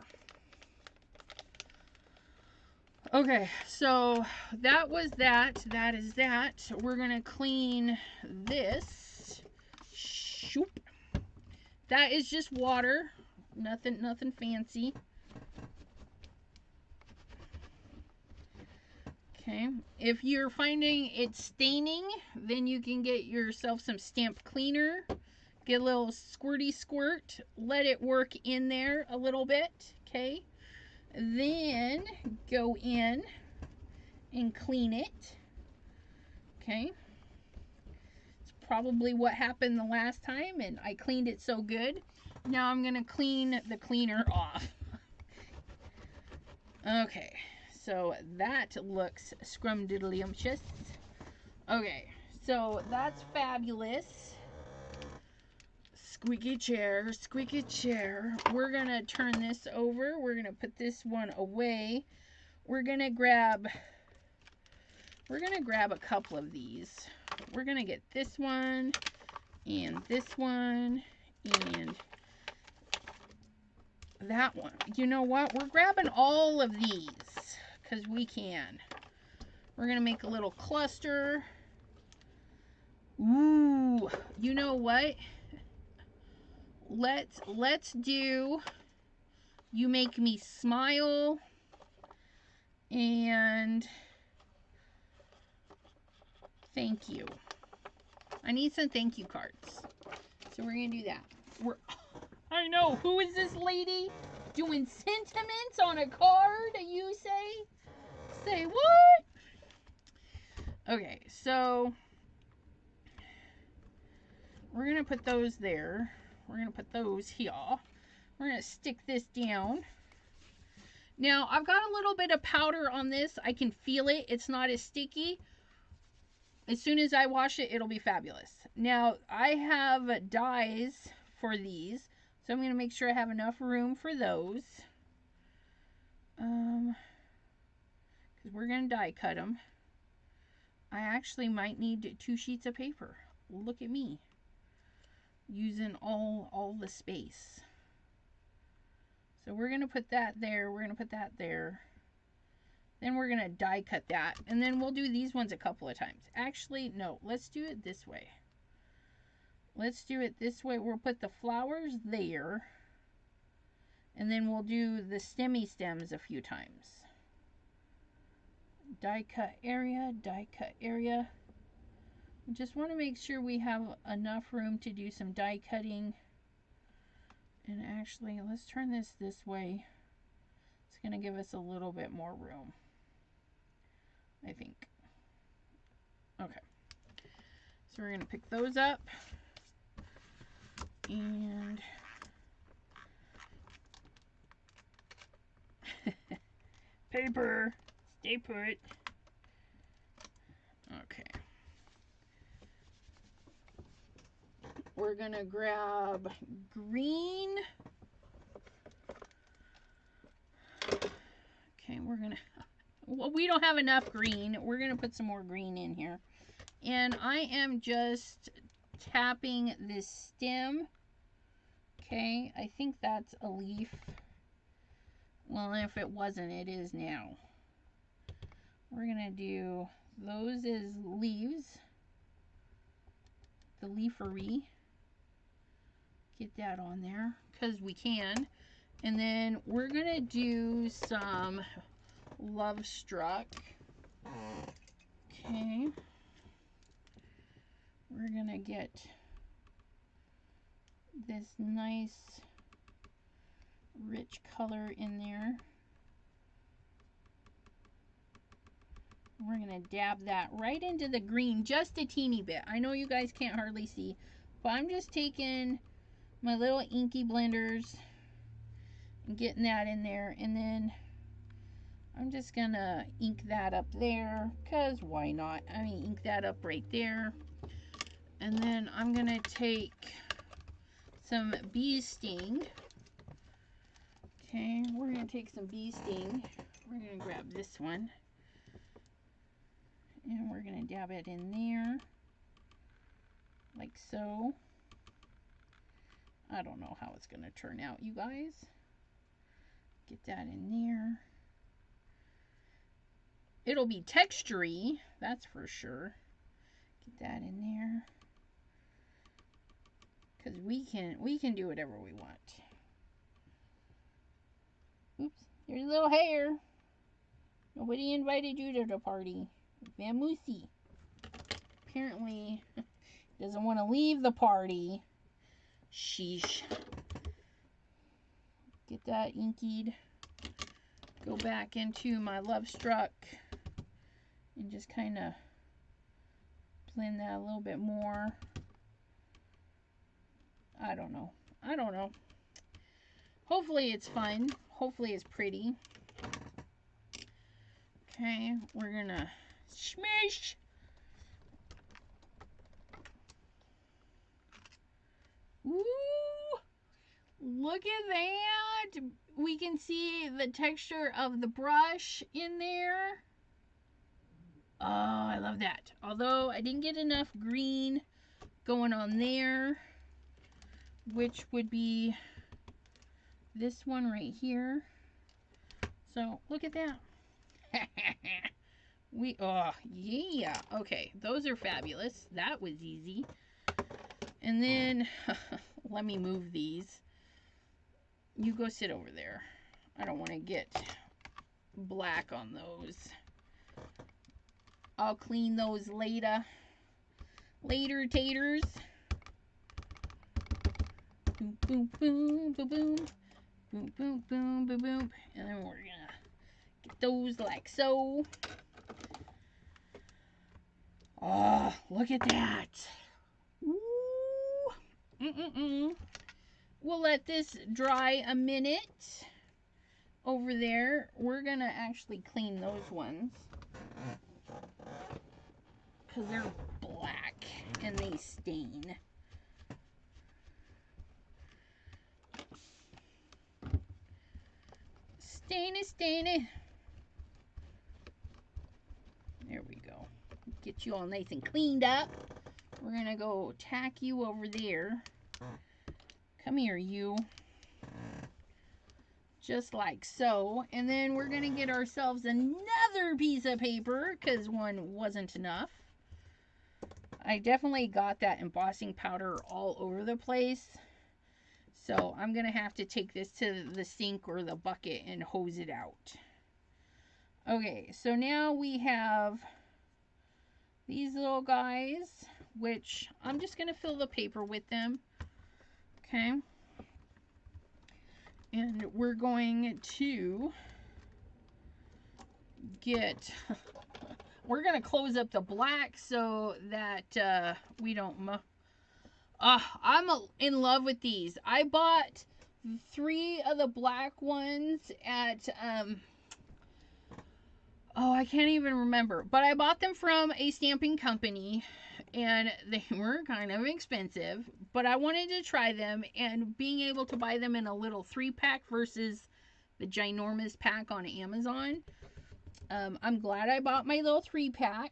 Okay, so that was that. That is that. We're gonna clean this. Shoop. That is just water. Nothing fancy. Okay, if you're finding it staining, then you can get yourself some stamp cleaner. Get a little squirty squirt. Let it work in there a little bit. Okay, then go in and clean it. Okay, it's probably what happened the last time, and I cleaned it so good. Now I'm gonna clean the cleaner off. Okay, so that looks scrumdiddlyumptious. Okay, so that's fabulous. Squeaky chair, squeaky chair. We're gonna turn this over. We're gonna put this one away. We're gonna grab a couple of these. We're gonna get this one and this one and that one. You know what? We're grabbing all of these because we can. We're gonna make a little cluster. Ooh, you know what? Let's do You Make Me Smile and Thank You. I need some thank you cards. So we're gonna do that. I know, who is this lady doing sentiments on a card, you say? Say what? Okay, so we're gonna put those there. We're gonna put those here. We're gonna stick this down. Now, I've got a little bit of powder on this. I can feel it. It's not as sticky. As soon as I wash it, it'll be fabulous. Now, I have dies for these, so I'm going to make sure I have enough room for those. Because we're going to die cut them. I actually might need 2 sheets of paper. Look at me. Using all the space. So we're going to put that there. We're going to put that there. Then we're going to die cut that. And then we'll do these ones a couple of times. Actually, no. Let's do it this way. Let's do it this way. We'll put the flowers there. And then we'll do the stemmy stems a few times. Die cut area, die cut area. We just want to make sure we have enough room to do some die cutting. And actually, let's turn this way. It's going to give us a little bit more room, I think. Okay. So we're going to pick those up. And paper, stay put. Okay. We're gonna grab green. Okay, we're gonna, well, we don't have enough green. We're gonna put some more green in here. And I am just tapping this stem. Okay, I think that's a leaf. Well, if it wasn't, it is now. We're gonna do those as leaves. The leafery. Get that on there because we can. And then we're gonna do some Love Struck. Okay. We're gonna get this nice rich color in there. We're gonna dab that right into the green just a teeny bit. I know you guys can't hardly see, but I'm just taking my little inky blenders and getting that in there, and then I'm just gonna ink that up there because why not? I mean, ink that up right there. And then I'm gonna take some bee sting. Okay, we're gonna take some bee sting. We're gonna grab this one. And we're gonna dab it in there. Like so. I don't know how it's gonna turn out, you guys. Get that in there. It'll be textury, that's for sure. Get that in there. Because we can do whatever we want. Oops, there's a little hair. Nobody invited you to the party. Vamoosey. Apparently doesn't want to leave the party. Sheesh. Get that inkied. Go back into my Love Struck and just kind of blend that a little bit more. I don't know. I don't know. Hopefully it's fun. Hopefully it's pretty. Okay, we're gonna smash. Ooh, look at that. We can see the texture of the brush in there. Oh, I love that. Although I didn't get enough green going on there, which would be this one right here. So look at that. Oh yeah, okay, those are fabulous. That was easy. And then let me move these. You go sit over there. I don't want to get black on those. I'll clean those later taters. Boom boom boom boom boom boom boom boom boom boom. And then we're gonna get those like so. Oh, look at that. Ooh. We'll let this dry a minute over there. We're gonna actually clean those ones because they're black and they stain. Stain. There we go. Get you all nice and cleaned up. We're gonna go tack you over there. Come here, you. just like so. And then we're going to get ourselves another piece of paper because one wasn't enough. I definitely got that embossing powder all over the place. So I'm going to have to take this to the sink or the bucket and hose it out. Okay, so now we have these little guys, which I'm just going to fill the paper with them. Okay. And we're going to get, we're going to close up the black so that we don't, I'm in love with these. I bought 3 of the black ones at, oh, I can't even remember, but I bought them from a stamping company and they were kind of expensive, but I wanted to try them, and being able to buy them in a little 3-pack versus the ginormous pack on Amazon, I'm glad I bought my little 3-pack.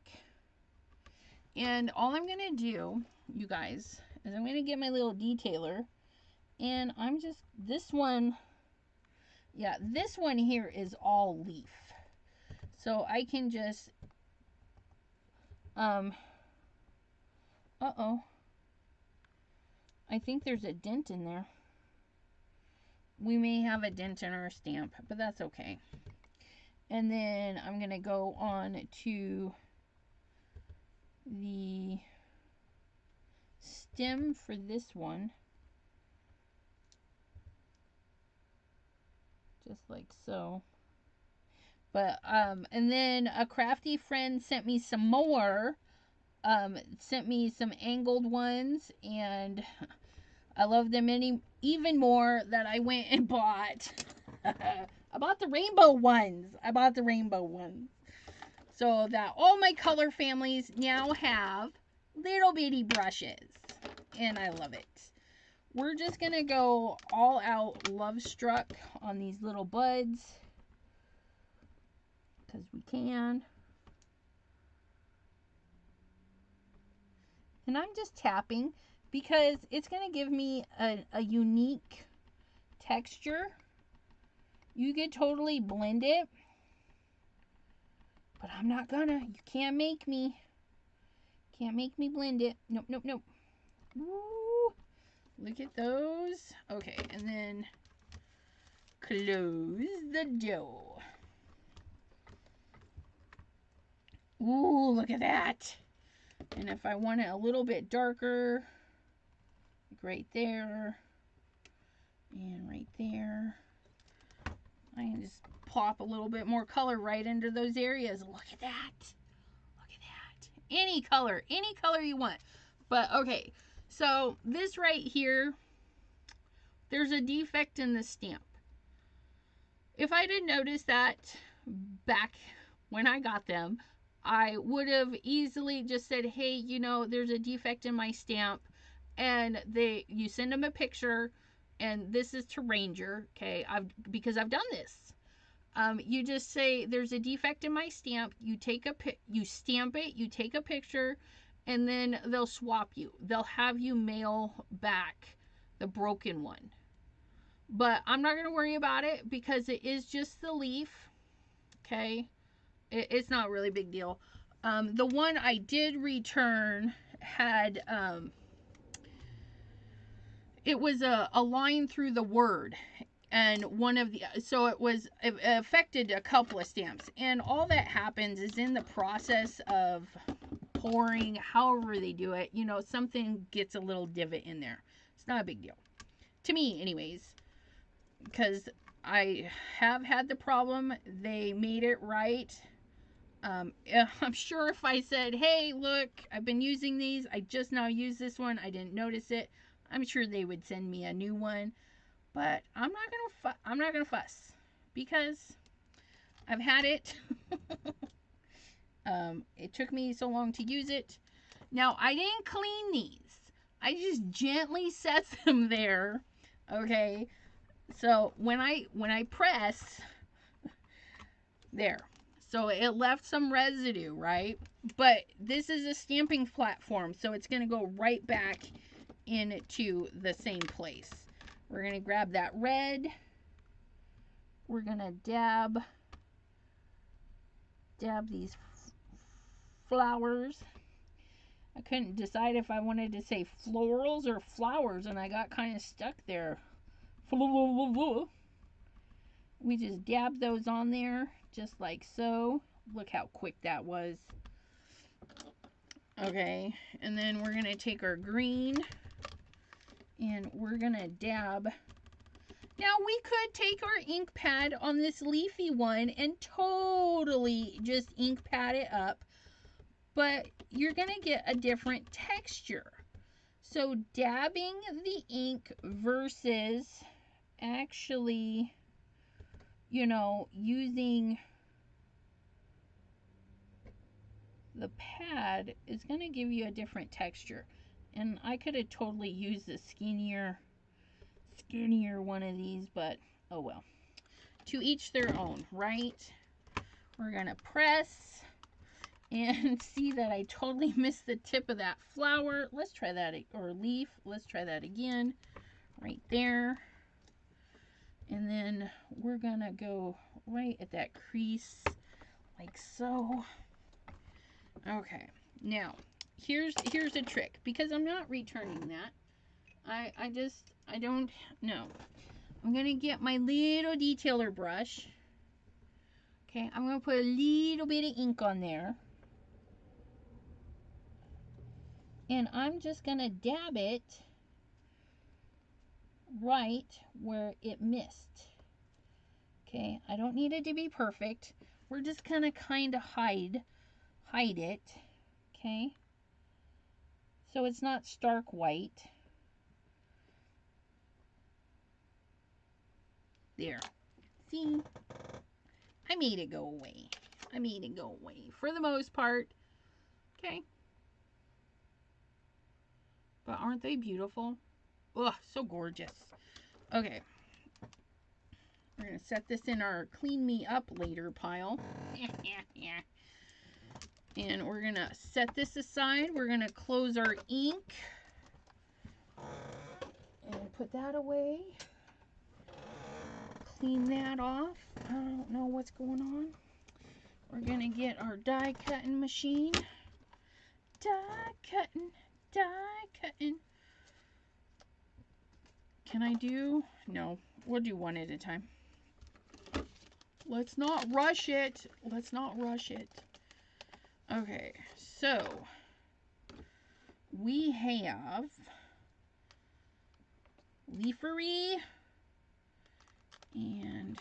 And all I'm going to do, you guys, is I'm going to get my little detailer, and I'm just, this one here is all leaf. So I can just, uh-oh. I think there's a dent in there. We may have a dent in our stamp, but that's okay. And then I'm going to go on to the stem for this one. Just like so. But, and then a crafty friend sent me some more. Sent me some angled ones, and I love them even more that I went and bought. I bought the rainbow ones. So that all my color families now have little bitty brushes, and I love it. We're just gonna go all out Love Struck on these little buds because we can. And I'm just tapping because it's going to give me a unique texture. You could totally blend it, but I'm not gonna. You can't make me. Can't make me blend it. Nope, nope, nope. Ooh, look at those. Okay, and then close the door. Ooh, look at that. And if I want it a little bit darker, like right there and right there, I can just plop a little bit more color right into those areas. Look at that. Look at that. Any color you want. But okay, so this right here, there's a defect in the stamp. If I didn't notice that back when I got them, I would have easily just said, hey, you know, there's a defect in my stamp, and you send them a picture, and this is to Ranger, okay, because I've done this. You just say there's a defect in my stamp, you stamp it, you take a picture, and then they'll swap you. They'll have you mail back the broken one. But I'm not going to worry about it because it is just the leaf, okay? It's not really a big deal. The one I did return had, it was a line through the word. And so it affected a couple of stamps. And all that happens is in the process of pouring, however they do it, you know, something gets a little divot in there. It's not a big deal. To me, anyways. Because I have had the problem. They made it right. I'm sure if I said, hey, look, I've been using these, I just now used this one, I didn't notice it, I'm sure they would send me a new one. But I'm not gonna fuss because I've had it. It took me so long to use it. Now, I didn't clean these. I just gently set them there. Okay. So when I press there, so it left some residue, right? But this is a stamping platform, so it's going to go right back into the same place. We're going to grab that red we're gonna dab these flowers. I couldn't decide if I wanted to say florals or flowers, and I got kind of stuck there. We just dab those on there, just like so. Look how quick that was. Okay, and then we're gonna take our green and we're gonna dab. Now we could take our ink pad on this leafy one and totally just ink pad it up, but you're gonna get a different texture. So dabbing the ink versus actually, you know, using the pad is going to give you a different texture. And I could have totally used the skinnier one of these, but oh well. To each their own, right? We're going to press and see that I totally missed the tip of that flower. Let's try that, or leaf. Let's try that again. Right there. And then we're going to go right at that crease like so. Okay, now here's a trick, because I'm not returning that. I don't know. I'm gonna get my little detailer brush. Okay, I'm gonna put a little bit of ink on there, and I'm just gonna dab it right where it missed. Okay, I don't need it to be perfect. We're just gonna kind of hide it. Okay, so it's not stark white. There. See? I made it go away. I made it go away for the most part. Okay. But aren't they beautiful? Ugh, so gorgeous. Okay. We're going to set this in our clean me up later pile. And we're going to set this aside. We're going to close our ink. And put that away. Clean that off. I don't know what's going on. We're gonna get our die cutting machine. Die cutting. Can I do? No, we'll do one at a time. Let's not rush it. Okay, so we have leafery and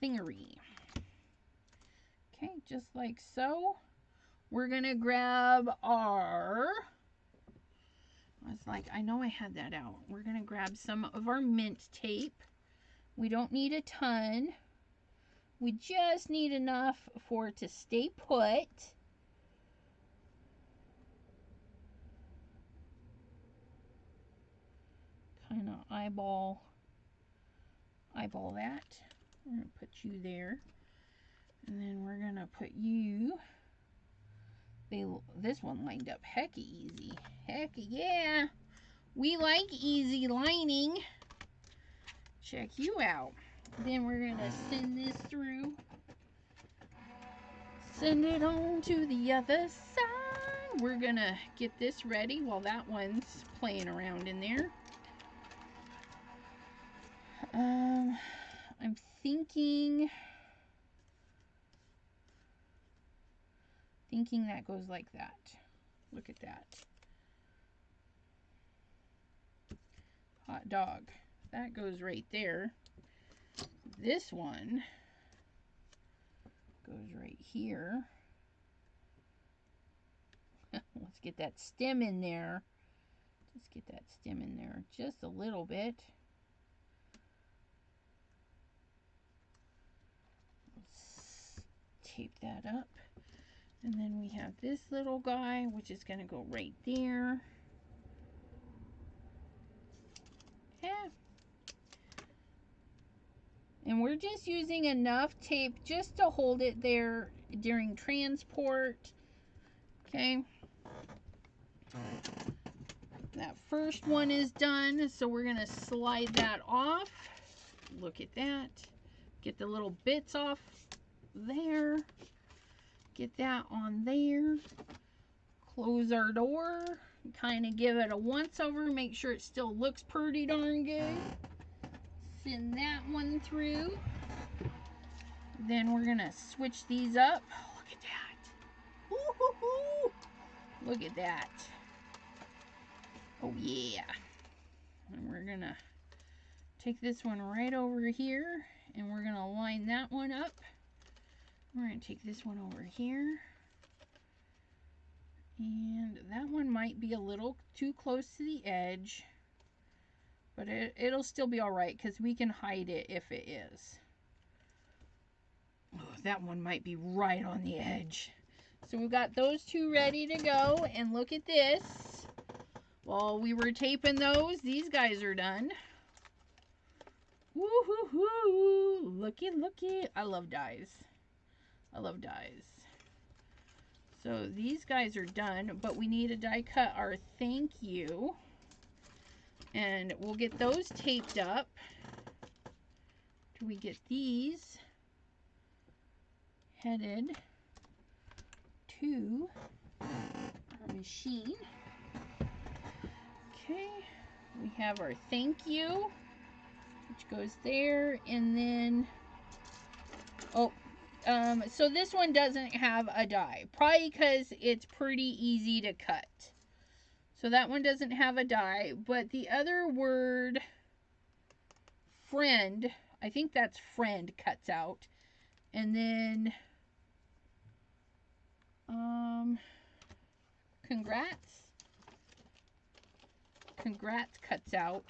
thingery. Okay, just like so. We're gonna grab our, I know I had that out. We're gonna grab some of our mint tape. We don't need a ton. We just need enough for it to stay put. Kind of eyeball that. We're going to put you there. And then we're going to put you. This one lined up heck easy. Heck yeah. We like easy lining. Check you out. Then we're going to send this through. Send it on to the other side. We're going to get this ready while that one's playing around in there. I'm thinking that goes like that. Look at that. Hot dog. That goes right there. This one goes right here. Let's get that stem in there. Let's get that stem in there just a little bit. Let's tape that up. And then we have this little guy, which is going to go right there. Yeah. And we're just using enough tape just to hold it there during transport. Okay. That first one is done, so we're going to slide that off. Look at that. Get the little bits off there. Get that on there. Close our door. Kind of give it a once over. Make sure it still looks pretty darn good. Send that one through. Then we're going to switch these up. Oh, look at that. Ooh-hoo-hoo. Look at that. Oh, yeah. And we're going to take this one right over here. And we're going to line that one up. We're going to take this one over here. And that one might be a little too close to the edge. But it'll still be alright because we can hide it if it is. Oh, that one might be right on the edge. So we've got those two ready to go. And look at this. While we were taping those, these guys are done. Woo-hoo-hoo! Looky, looky. I love dies. I love dies. So these guys are done, but we need to die cut our thank you. And we'll get those taped up. Till we get these headed to our machine. Okay, we have our thank you, which goes there, and then, so this one doesn't have a die, probably because it's pretty easy to cut. So that one doesn't have a die, but the other word, friend, I think that's friend, cuts out. And then, congrats. Congrats cuts out.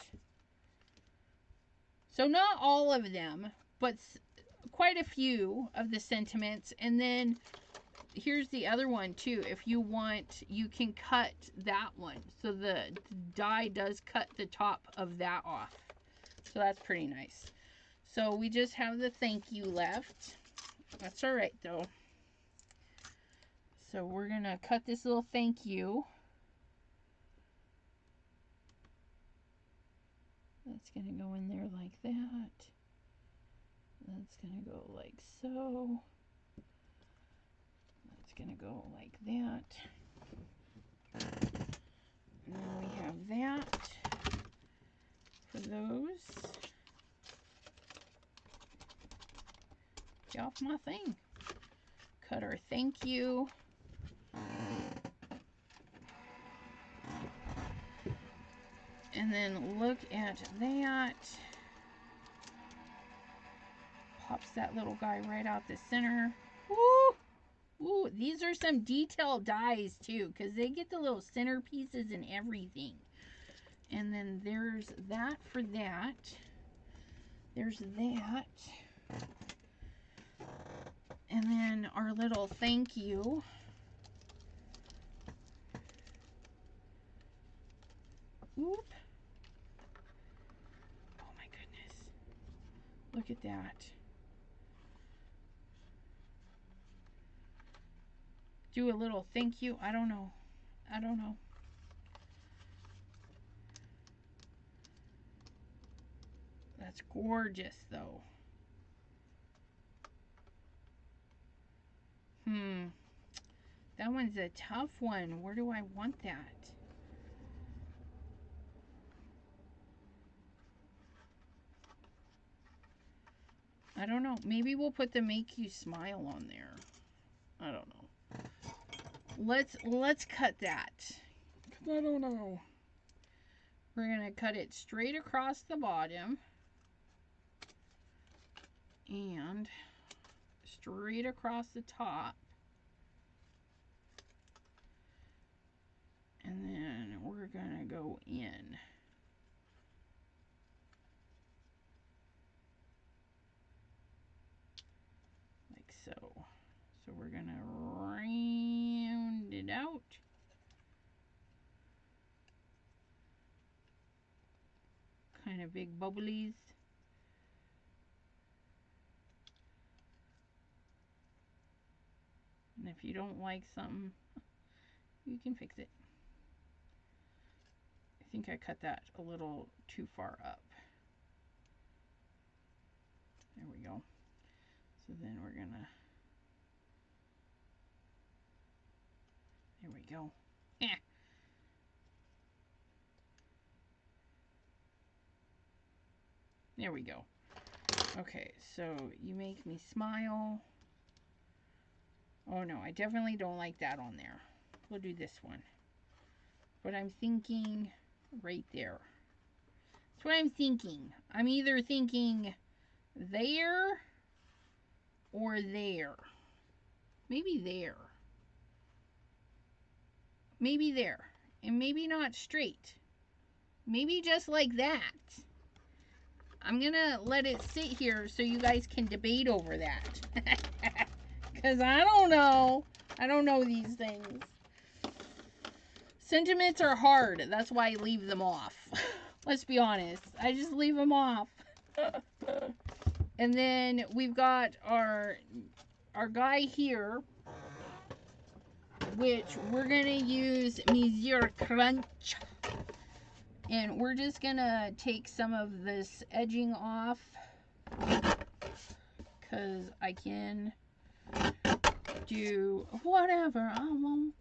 So not all of them, but quite a few of the sentiments. And then here's the other one too. If you want, you can cut that one. So the die does cut the top of that off. So that's pretty nice. So we just have the thank you left. That's all right though. So we're going to cut this little thank you. That's going to go in there like that. That's going to go like so. That's going to go like that. And then we have that for those. Get off my thing. Cut our thank you. And then look at that. Pops that little guy right out the center. Woo! Ooh, these are some detailed dies too, because they get the little center pieces and everything. And then there's that for that. There's that. And then our little thank you. Oop. Oh my goodness. Look at that. Do a little thank you. I don't know. I don't know. That's gorgeous though. That one's a tough one. Where do I want that? I don't know. Maybe we'll put the make you smile on there. I don't know. Let's cut that. I don't know. We're going to cut it straight across the bottom. And straight across the top. And then we're going to go in. Like so. So we're going to round it out. Kind of big bubblies. And if you don't like something, you can fix it. I think I cut that a little too far up. There we go. So then we're gonna, there we go. There we go. Okay, so you make me smile. Oh no, I definitely don't like that on there. We'll do this one. But I'm thinking right there. That's what I'm thinking. I'm either thinking there or there. Maybe there. Maybe there. And maybe not straight. Maybe just like that. I'm gonna let it sit here so you guys can debate over that. Because I don't know. I don't know these things. Sentiments are hard. That's why I leave them off. Let's be honest. I just leave them off. And then we've got our guy here, which we're going to use Monsieur Crunch. And we're just going to take some of this edging off, because I can do whatever I want.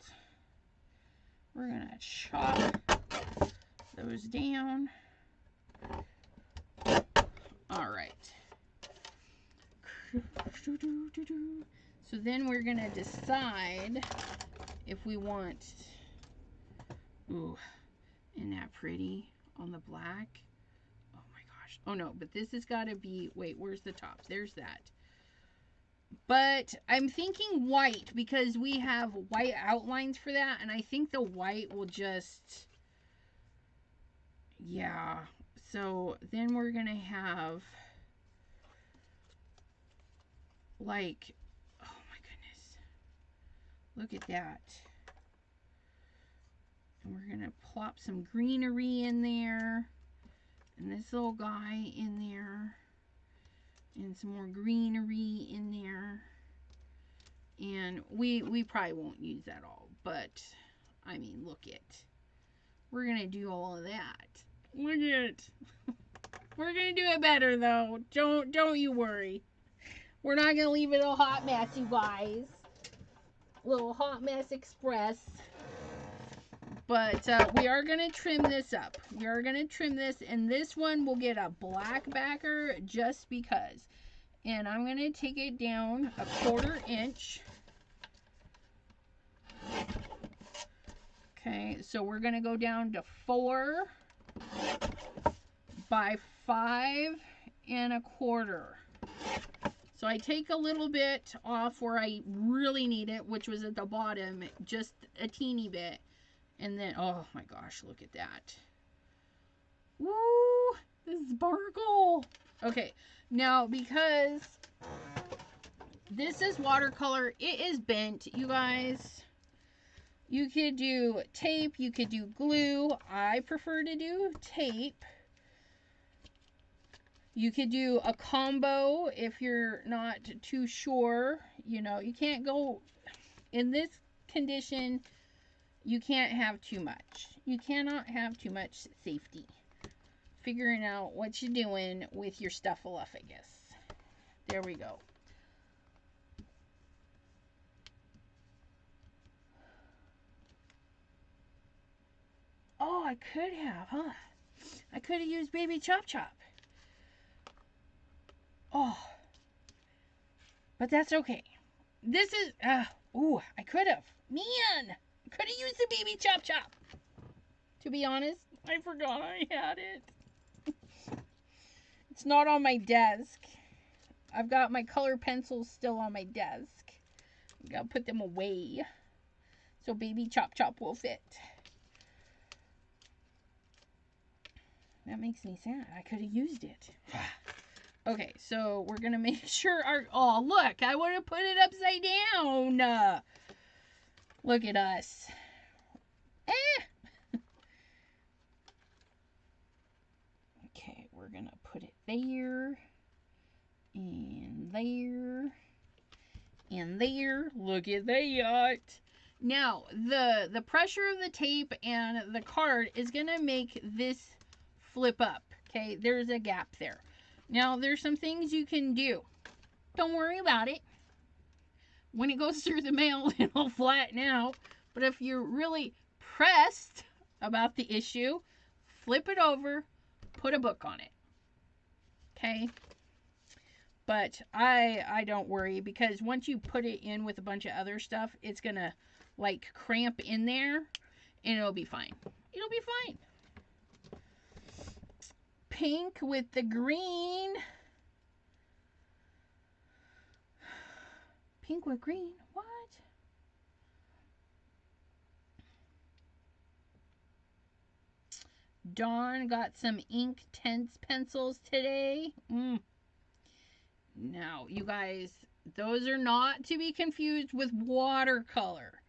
We're going to chop those down. All right. So then we're going to decide if we want, ooh, isn't that pretty on the black? Oh my gosh. Oh no, but this has got to be, wait, where's the top? There's that. But I'm thinking white because we have white outlines for that. And I think the white will just, yeah. So then we're going to have like, oh my goodness. Look at that. And we're going to plop some greenery in there. And this little guy in there. And some more greenery in there. And we probably won't use that all. But, I mean, look it. We're going to do all of that. Look it. We're going to do it better, though. Don't you worry. We're not going to leave it a hot mess, you guys. Little hot mess express. But we are going to trim this up. We are going to trim this. And this one will get a black backer just because. And I'm going to take it down 1/4 inch. Okay, so we're going to go down to 4 by 5 1/4. So I take a little bit off where I really need it, which was at the bottom, just a teeny bit. And then, oh my gosh, look at that. Woo! This is sparkle. Okay, now because this is watercolor, it is bent, you guys. You could do tape, you could do glue. I prefer to do tape. You could do a combo if you're not too sure. You know, you can't go, in this condition, you can't have too much. You cannot have too much safety. Figuring out what you're doing with your stuffaluffagus. There we go. Oh, I could have, huh? I could have used Baby Chop Chop. Oh. But that's okay. This is, ooh, I could have. Man, I could have used the Baby Chop Chop. To be honest, I forgot I had it. It's not on my desk. I've got my color pencils still on my desk. I gotta put them away so Baby Chop Chop will fit. That makes me sad. I could have used it. Okay, so we're gonna make sure our, oh look, I would have put it upside down. Look at us. Okay, we're gonna put it there, and there, and there. Look at that. Now, the pressure of the tape and the card is gonna make this flip up. Okay, there's a gap there. Now, there's some things you can do. Don't worry about it. When it goes through the mail, it'll flatten out. But if you're really pressed about the issue, flip it over, put a book on it. Okay? But I don't worry, because once you put it in with a bunch of other stuff, it's going to like cramp in there and it'll be fine. It'll be fine. Pink with the green. Pink with green? What? Dawn got some Inktense pencils today. Now, you guys, those are not to be confused with watercolor.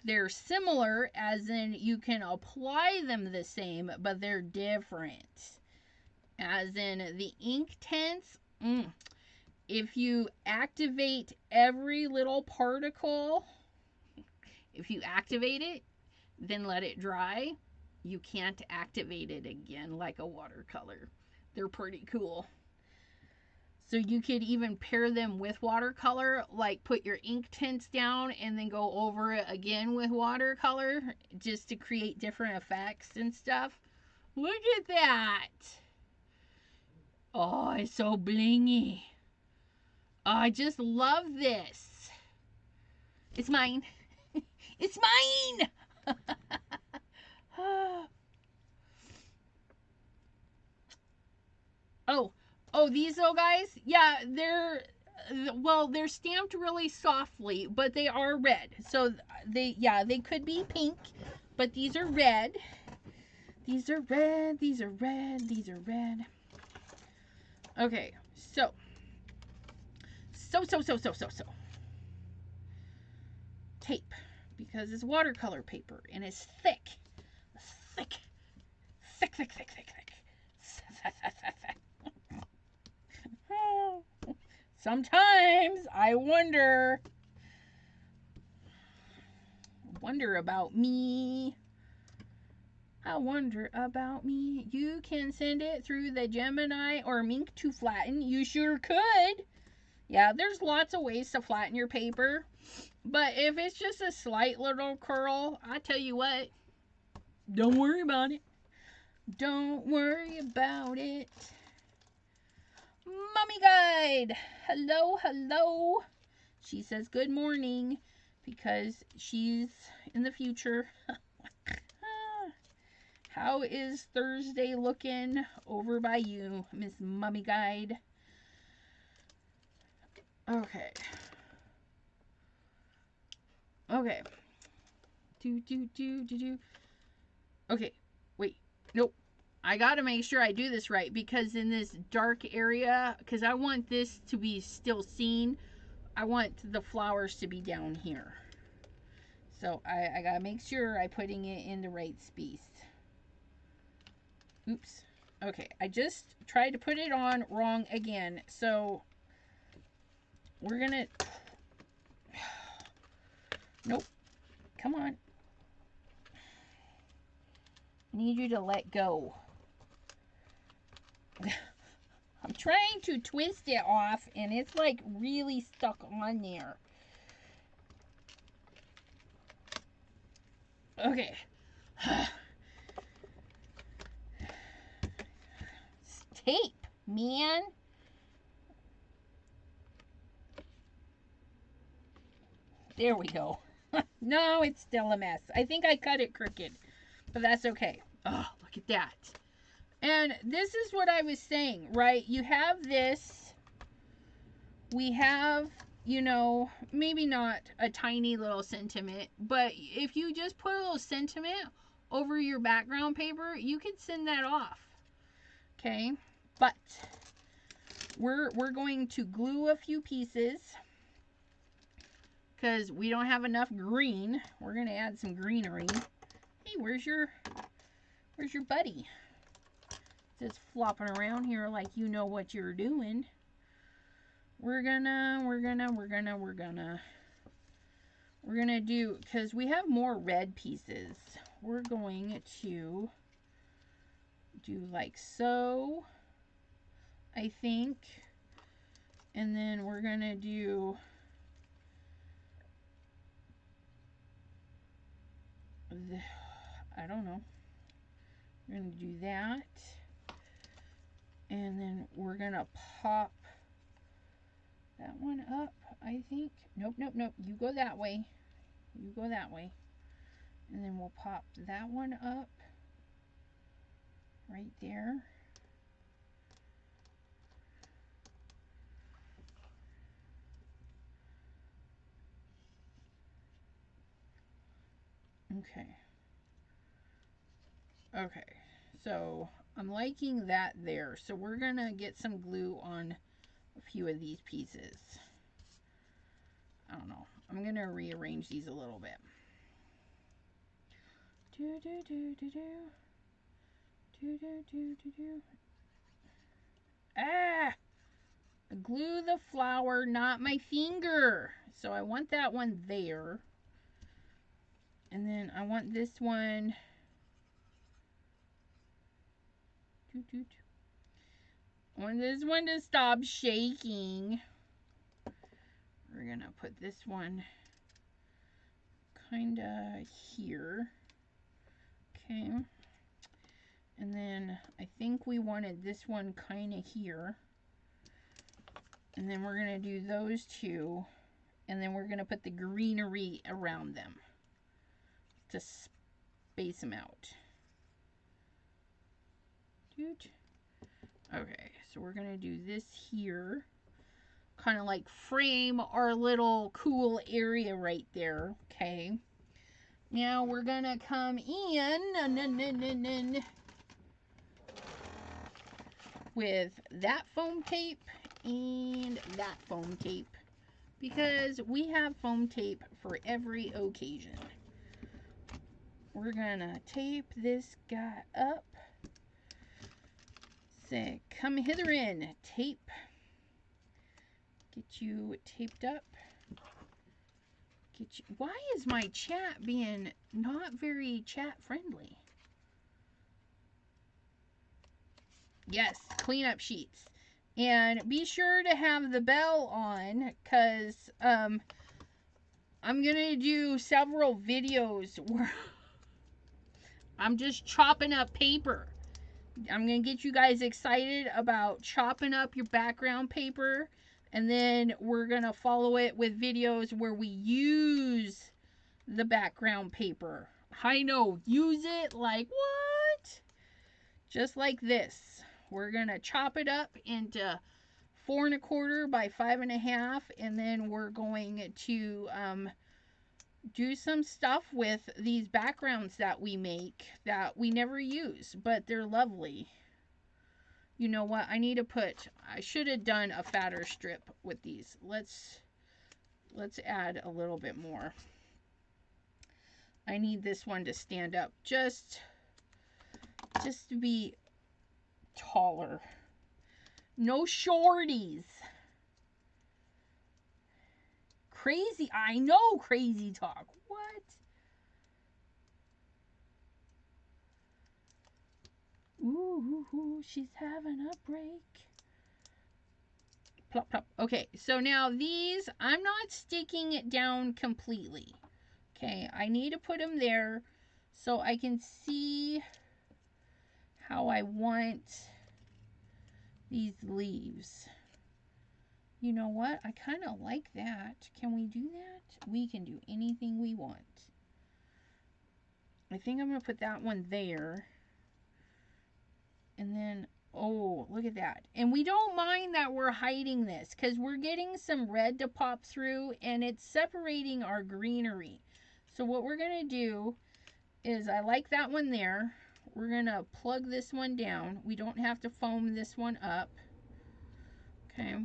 They're similar, as in you can apply them the same, but they're different. As in the Inktense, if you activate every little particle, if you activate it, then let it dry, you can't activate it again like a watercolor. They're pretty cool. So you could even pair them with watercolor, like put your Inktense down and then go over it again with watercolor, just to create different effects and stuff. Look at that. Oh, it's so blingy. I just love this. It's mine. It's mine. Oh, these little guys? Yeah, they're stamped really softly, but they are red. So they could be pink, but these are red. These are red, these are red, these are red. Okay, so. Tape, because it's watercolor paper and it's thick. Thick. Sometimes I wonder about me. I wonder about me. You can send it through the Gemini or Mink to flatten. You sure could. Yeah, there's lots of ways to flatten your paper. But if it's just a slight little curl, I tell you what, don't worry about it. Don't worry about it. Mommy Guide. Hello, hello. She says good morning because she's in the future. How is Thursday looking over by you, Miss Mommy Guide? Okay. Okay. Okay. Wait. Nope. I gotta make sure I do this right, because in this dark area, because I want this to be still seen, I want the flowers to be down here. So I gotta make sure I'm putting it in the right space. Oops. Okay, I just tried to put it on wrong again. So we're gonna... Nope. Come on. I need you to let go. I'm trying to twist it off and it's like really stuck on there. Okay. It's tape, man. There we go. No, it's still a mess. I think I cut it crooked, but that's okay. Oh, look at that. And this is what I was saying, right? You have this. We have, you know, maybe not a tiny little sentiment, but if you just put a little sentiment over your background paper, you could send that off. Okay? But we're going to glue a few pieces because we don't have enough green. We're going to add some greenery. Hey, where's your buddy? Just flopping around here like you know what you're doing. We're gonna do, because we have more red pieces, we're going to do like so, I think. And then we're going to do I don't know. We're going to do that. And then we're going to pop that one up, I think. Nope, nope, nope. You go that way. You go that way. And then we'll pop that one up right there. Okay. Okay. So I'm liking that there. So we're going to get some glue on a few of these pieces. I don't know. I'm going to rearrange these a little bit. Do do do do do. Do do do do do. Ah! Glue the flower, not my finger. So I want that one there. And then I want this one. I want this one to stop shaking. We're going to put this one kind of here. Okay. And then I think we wanted this one kind of here. And then we're going to do those two. And then we're going to put the greenery around them to space them out. Okay, so we're going to do this here. Kind of like frame our little cool area right there. Okay. Now we're going to come in with that foam tape and that foam tape, because we have foam tape for every occasion. We're gonna tape this guy up. Say, come hither in, tape. Get you taped up. Get you. Why is my chat being not very chat friendly? Yes, cleanup sheets. And be sure to have the bell on, because I'm going to do several videos where I'm just chopping up paper. I'm going to get you guys excited about chopping up your background paper. And then we're going to follow it with videos where we use the background paper. I know, use it like what? Just like this. We're going to chop it up into 4 1/4 by 5 1/2, and then we're going to do some stuff with these backgrounds that we make that we never use, but they're lovely. You know what? I should have done a fatter strip with these. Let's add a little bit more. I need this one to stand up just to be taller. No shorties. Crazy. I know, crazy talk. What? Ooh, she's having a break. Plop, plop. Okay, so now these, I'm not sticking it down completely. Okay, I need to put them there so I can see how I want these leaves. You know what? I kind of like that. Can we do that? We can do anything we want. I think I'm going to put that one there. And then, oh, look at that. And we don't mind that we're hiding this because we're getting some red to pop through and it's separating our greenery. So what we're going to do is, I like that one there. We're going to plug this one down. We don't have to foam this one up. Okay.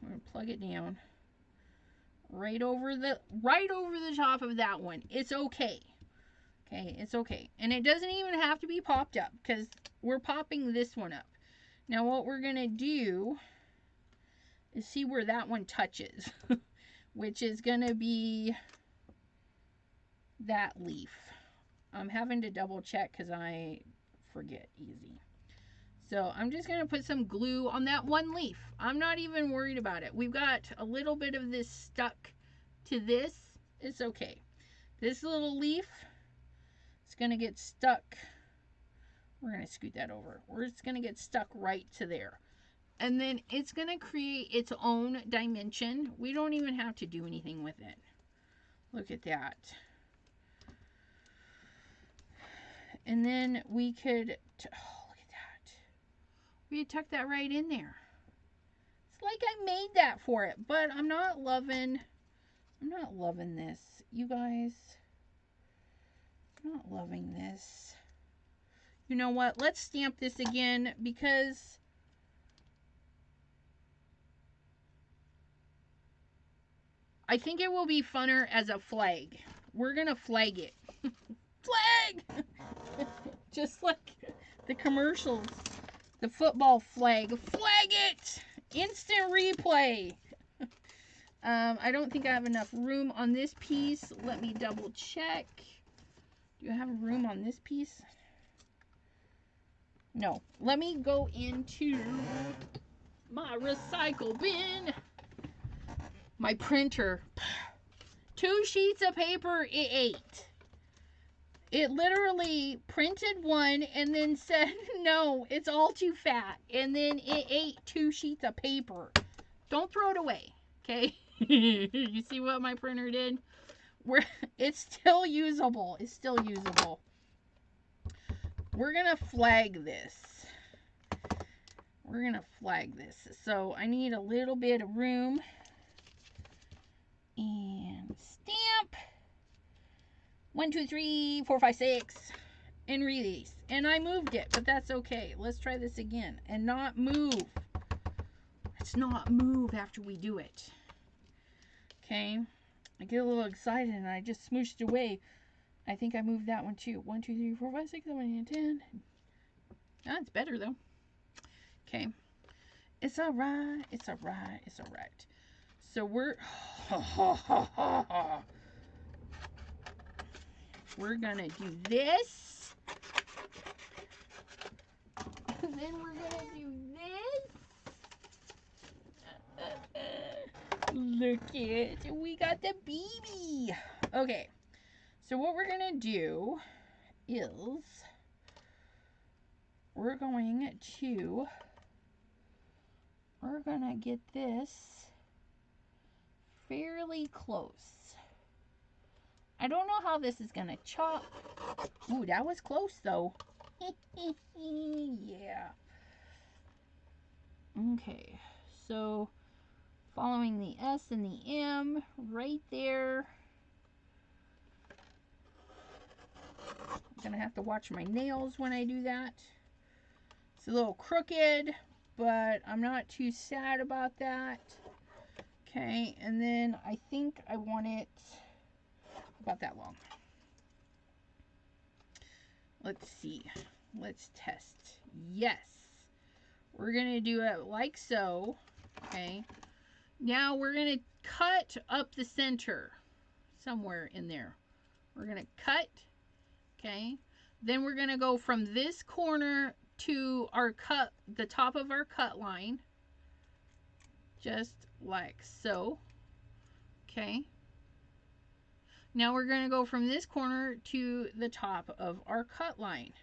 We're going to plug it down. Right over the top of that one. It's okay. Okay, it's okay. And it doesn't even have to be popped up because we're popping this one up. Now what we're going to do is see where that one touches, which is going to be that leaf. I'm having to double check because I forget easy. So I'm just going to put some glue on that one leaf. I'm not even worried about it. We've got a little bit of this stuck to this. It's okay. This little leaf is going to get stuck. We're going to scoot that over. We're just going to get stuck right to there. And then it's going to create its own dimension. We don't even have to do anything with it. Look at that. And then we could, oh, look at that. We could tuck that right in there. It's like I made that for it, but I'm not loving this. You guys, I'm not loving this. You know what? Let's stamp this again because I think it will be funner as a flag. We're going to flag it. Flag! Just like the commercials. The football flag. Flag it! Instant replay. I don't think I have enough room on this piece. Let me double check. Do I have room on this piece? No. Let me go into my recycle bin. My printer. 2 sheets of paper it ate. It literally printed one and then said, no, it's all too fat. And then it ate 2 sheets of paper. Don't throw it away, okay? You see what my printer did? It's still usable. It's still usable. We're going to flag this. We're going to flag this. So I need a little bit of room. And stamp. 1, 2, 3, 4, 5, 6. And release. And I moved it, but that's okay. Let's try this again. And not move. Let's not move after we do it. Okay. I get a little excited and I just smooshed away. I think I moved that one too. 1, 2, 3, 4, 5, 6, 7, 8, 10. That's better though. Okay. It's alright. It's alright. It's alright. So we're gonna do this. And then we're gonna do this. Look it. We got the baby. Okay. So what we're gonna do is we're gonna get this fairly close. I don't know how this is gonna chop. Ooh, that was close though. Yeah. Okay, so following the S and the M right there. I'm gonna have to watch my nails when I do that. It's a little crooked, but I'm not too sad about that. Okay, and then I think I want it about that long. Let's see. Let's test. Yes. We're going to do it like so. Okay. Now we're going to cut up the center somewhere in there. We're going to cut. Okay. Then we're going to go from this corner to our cut, the top of our cut line. Just like so. Okay. Now we're going to go from this corner to the top of our cut line.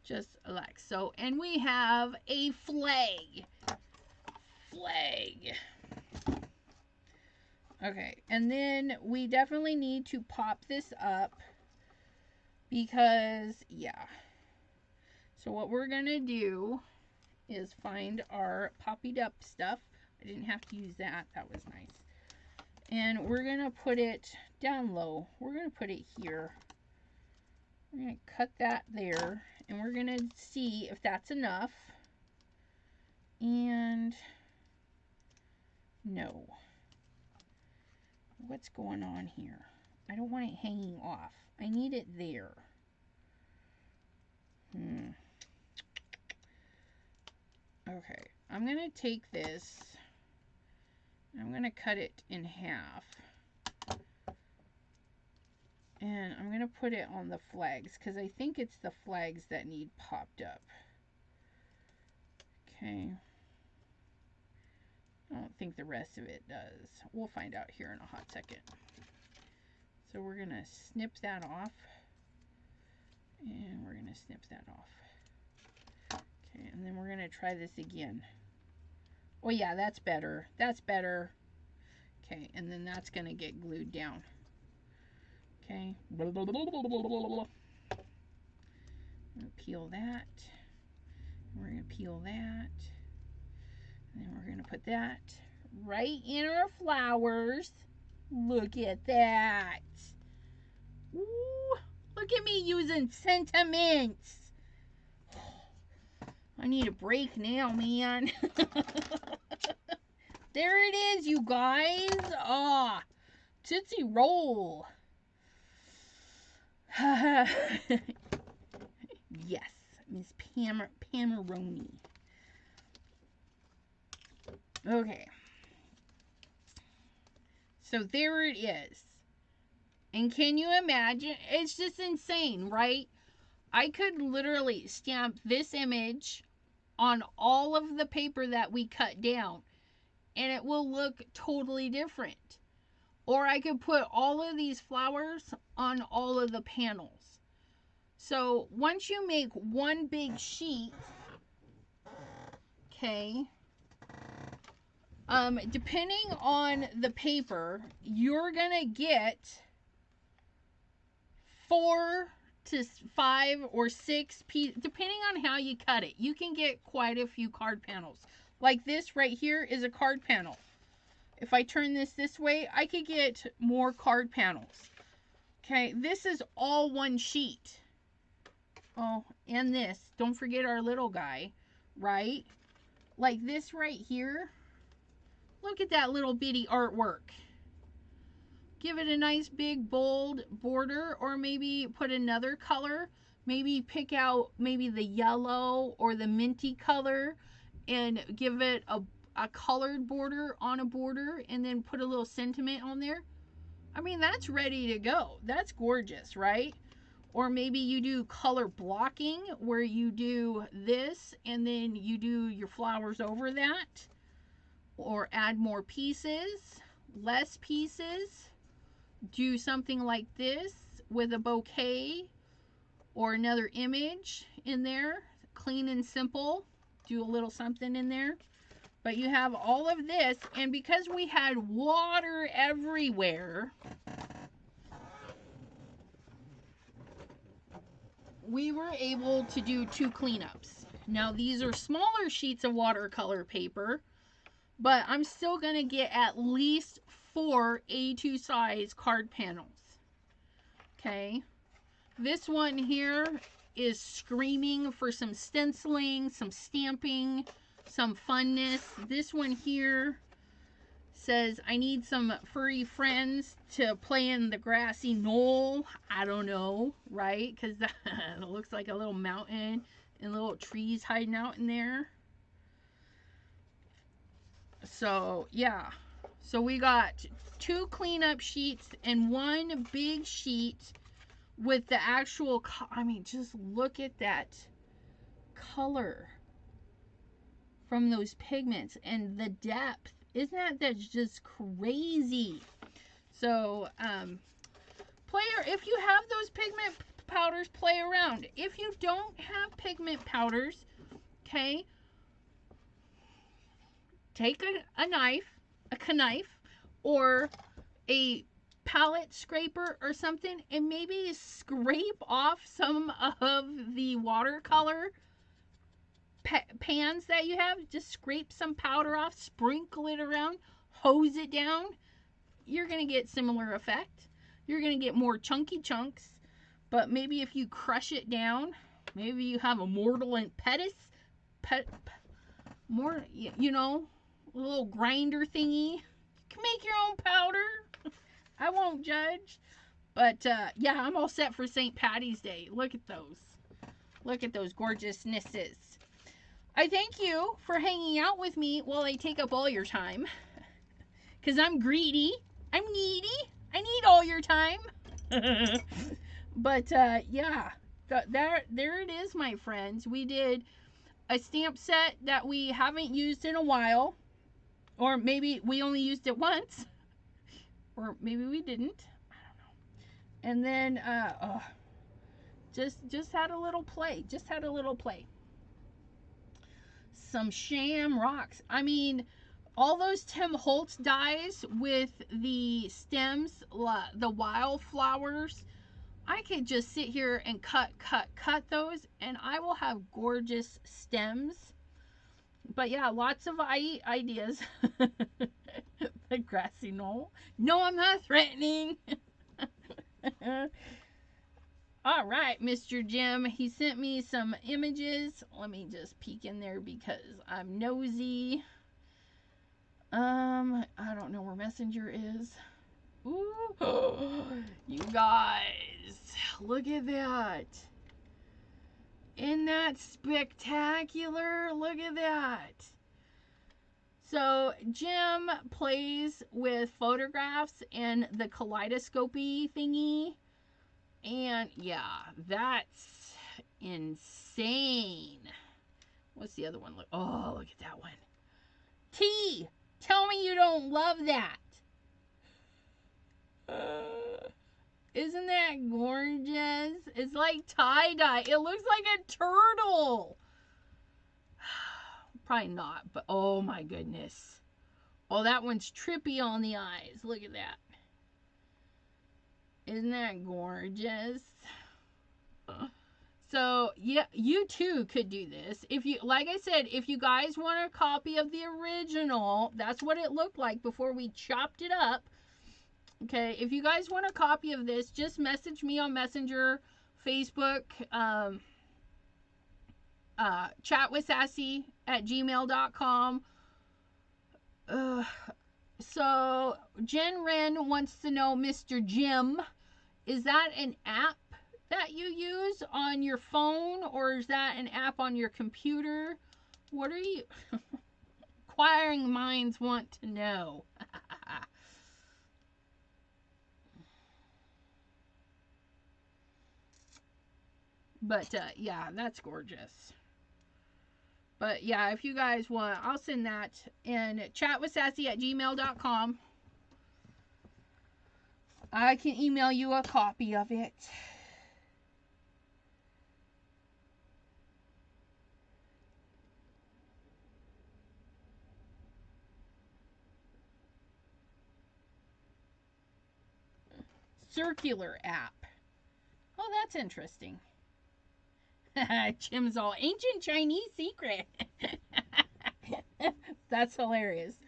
Just like so. And we have a flag. Flag. Okay. And then we definitely need to pop this up. Because, yeah. So what we're going to do is find our poppied up stuff. I didn't have to use that. That was nice. And we're going to put it down low. We're going to put it here. We're going to cut that there. And we're going to see if that's enough. And no. What's going on here? I don't want it hanging off. I need it there. Okay. I'm going to take this. I'm going to cut it in half. And I'm going to put it on the flags because I think it's the flags that need popped up. Okay. I don't think the rest of it does. We'll find out here in a hot second. So we're going to snip that off. And we're going to snip that off. Okay, and then we're going to try this again. Oh yeah, that's better. That's better. Okay, and then that's going to get glued down. Okay. I'm going to peel that. We're going to peel that. And then we're going to put that right in our flowers. Look at that. Ooh, look at me using sentiments. I need a break now, man. There it is, you guys. Ah, Tootsie Roll. Yes, Miss Pamaroni. Okay. So there it is. And can you imagine? It's just insane, right? I could literally stamp this image on all of the paper that we cut down, and it will look totally different. Or I could put all of these flowers on all of the panels. So once you make one big sheet, okay, depending on the paper, you're gonna get 4 to 5 or 6 pieces, depending on how you cut it. You can get quite a few card panels. Like this right here is a card panel. If I turn this way, I could get more card panels. Okay, this is all one sheet. Oh, and this. Don't forget our little guy, right? Like this right here. Look at that little bitty artwork. Give it a nice big bold border, or maybe put another color. Maybe pick out maybe the yellow or the minty color and give it a colored border on a border, and then put a little sentiment on there. I mean, that's ready to go. That's gorgeous, right? Or maybe you do color blocking, where you do this and then you do your flowers over that. Or add more pieces, less pieces. Do something like this with a bouquet or another image in there. Clean and simple. Do a little something in there. But you have all of this, and because we had water everywhere, we were able to do 2 cleanups. Now these are smaller sheets of watercolor paper, but I'm still going to get at least 4 A2 size card panels. Okay. This one here is screaming for some stenciling, some stamping, some funness. This one here says, I need some furry friends to play in the grassy knoll. I don't know, right? Because it looks like a little mountain and little trees hiding out in there. So, yeah. So we got 2 cleanup sheets and 1 big sheet with the actual, I mean, just look at that color from those pigments and the depth. Isn't that's just crazy? So, if you have those pigment powders, play around. If you don't have pigment powders, okay, take a knife, a knife, or a palette scraper or something, and maybe scrape off some of the watercolor pans that you have. Just scrape some powder off, sprinkle it around, hose it down. You're going to get similar effect. You're going to get more chunky chunks, but maybe if you crush it down, maybe you have a mortal and more, you know, a little grinder thingy. You can make your own powder. I won't judge. But yeah, I'm all set for St. Patty's Day. Look at those. Look at those gorgeousnesses. I thank you for hanging out with me while I take up all your time. Because I'm greedy. I'm needy. I need all your time. But yeah, there it is, my friends. We did a stamp set that we haven't used in a while, or maybe we only used it once, or maybe we didn't. I don't know. And then just had a little play. Just had a little play. Some shamrocks. I mean, all those Tim Holtz dies with the stems, the wildflowers. I could just sit here and cut those, and I will have gorgeous stems. But yeah, lots of ideas. The grassy knoll. No, I'm not threatening. All right, Mr. Jim. He sent me some images. Let me just peek in there because I'm nosy. I don't know where Messenger is. Ooh, you guys, look at that. Isn't that spectacular? Look at that. So Jim plays with photographs and the kaleidoscopy thingy. And yeah, that's insane. What's the other one? Oh, look at that one. T, tell me you don't love that. Isn't that gorgeous? It's like tie-dye. It looks like a turtle. Probably not, but oh my goodness. Oh, that one's trippy on the eyes. Look at that. Isn't that gorgeous? So, yeah, you too could do this. If you, like I said, if you guys want a copy of the original, that's what it looked like before we chopped it up. Okay, if you guys want a copy of this, just message me on Messenger, Facebook, chatwithsassy@gmail.com. So, Jen Wren wants to know, Mr. Jim, is that an app that you use on your phone, or is that an app on your computer? What are you... Inquiring minds want to know. But, yeah, that's gorgeous. But, yeah, if you guys want, I'll send that. And chatwithsassy@gmail.com. I can email you a copy of it. Circular app. Oh, that's interesting. Jim's all ancient Chinese secret. That's hilarious.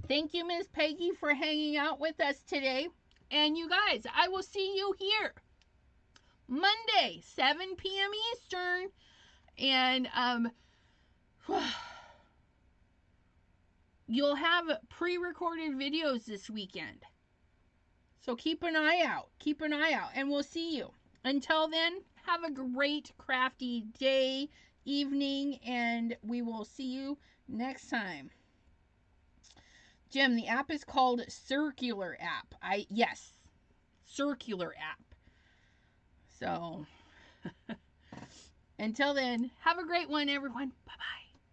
Thank you, Miss Peggy, for hanging out with us today. And you guys, I will see you here Monday, 7 p.m. Eastern. And you'll have pre-recorded videos this weekend. So keep an eye out. Keep an eye out. And we'll see you. Until then, have a great crafty day, evening, and we will see you next time. Jim, the app is called Circular App. Yes, Circular App. So, until then, have a great one, everyone. Bye-bye.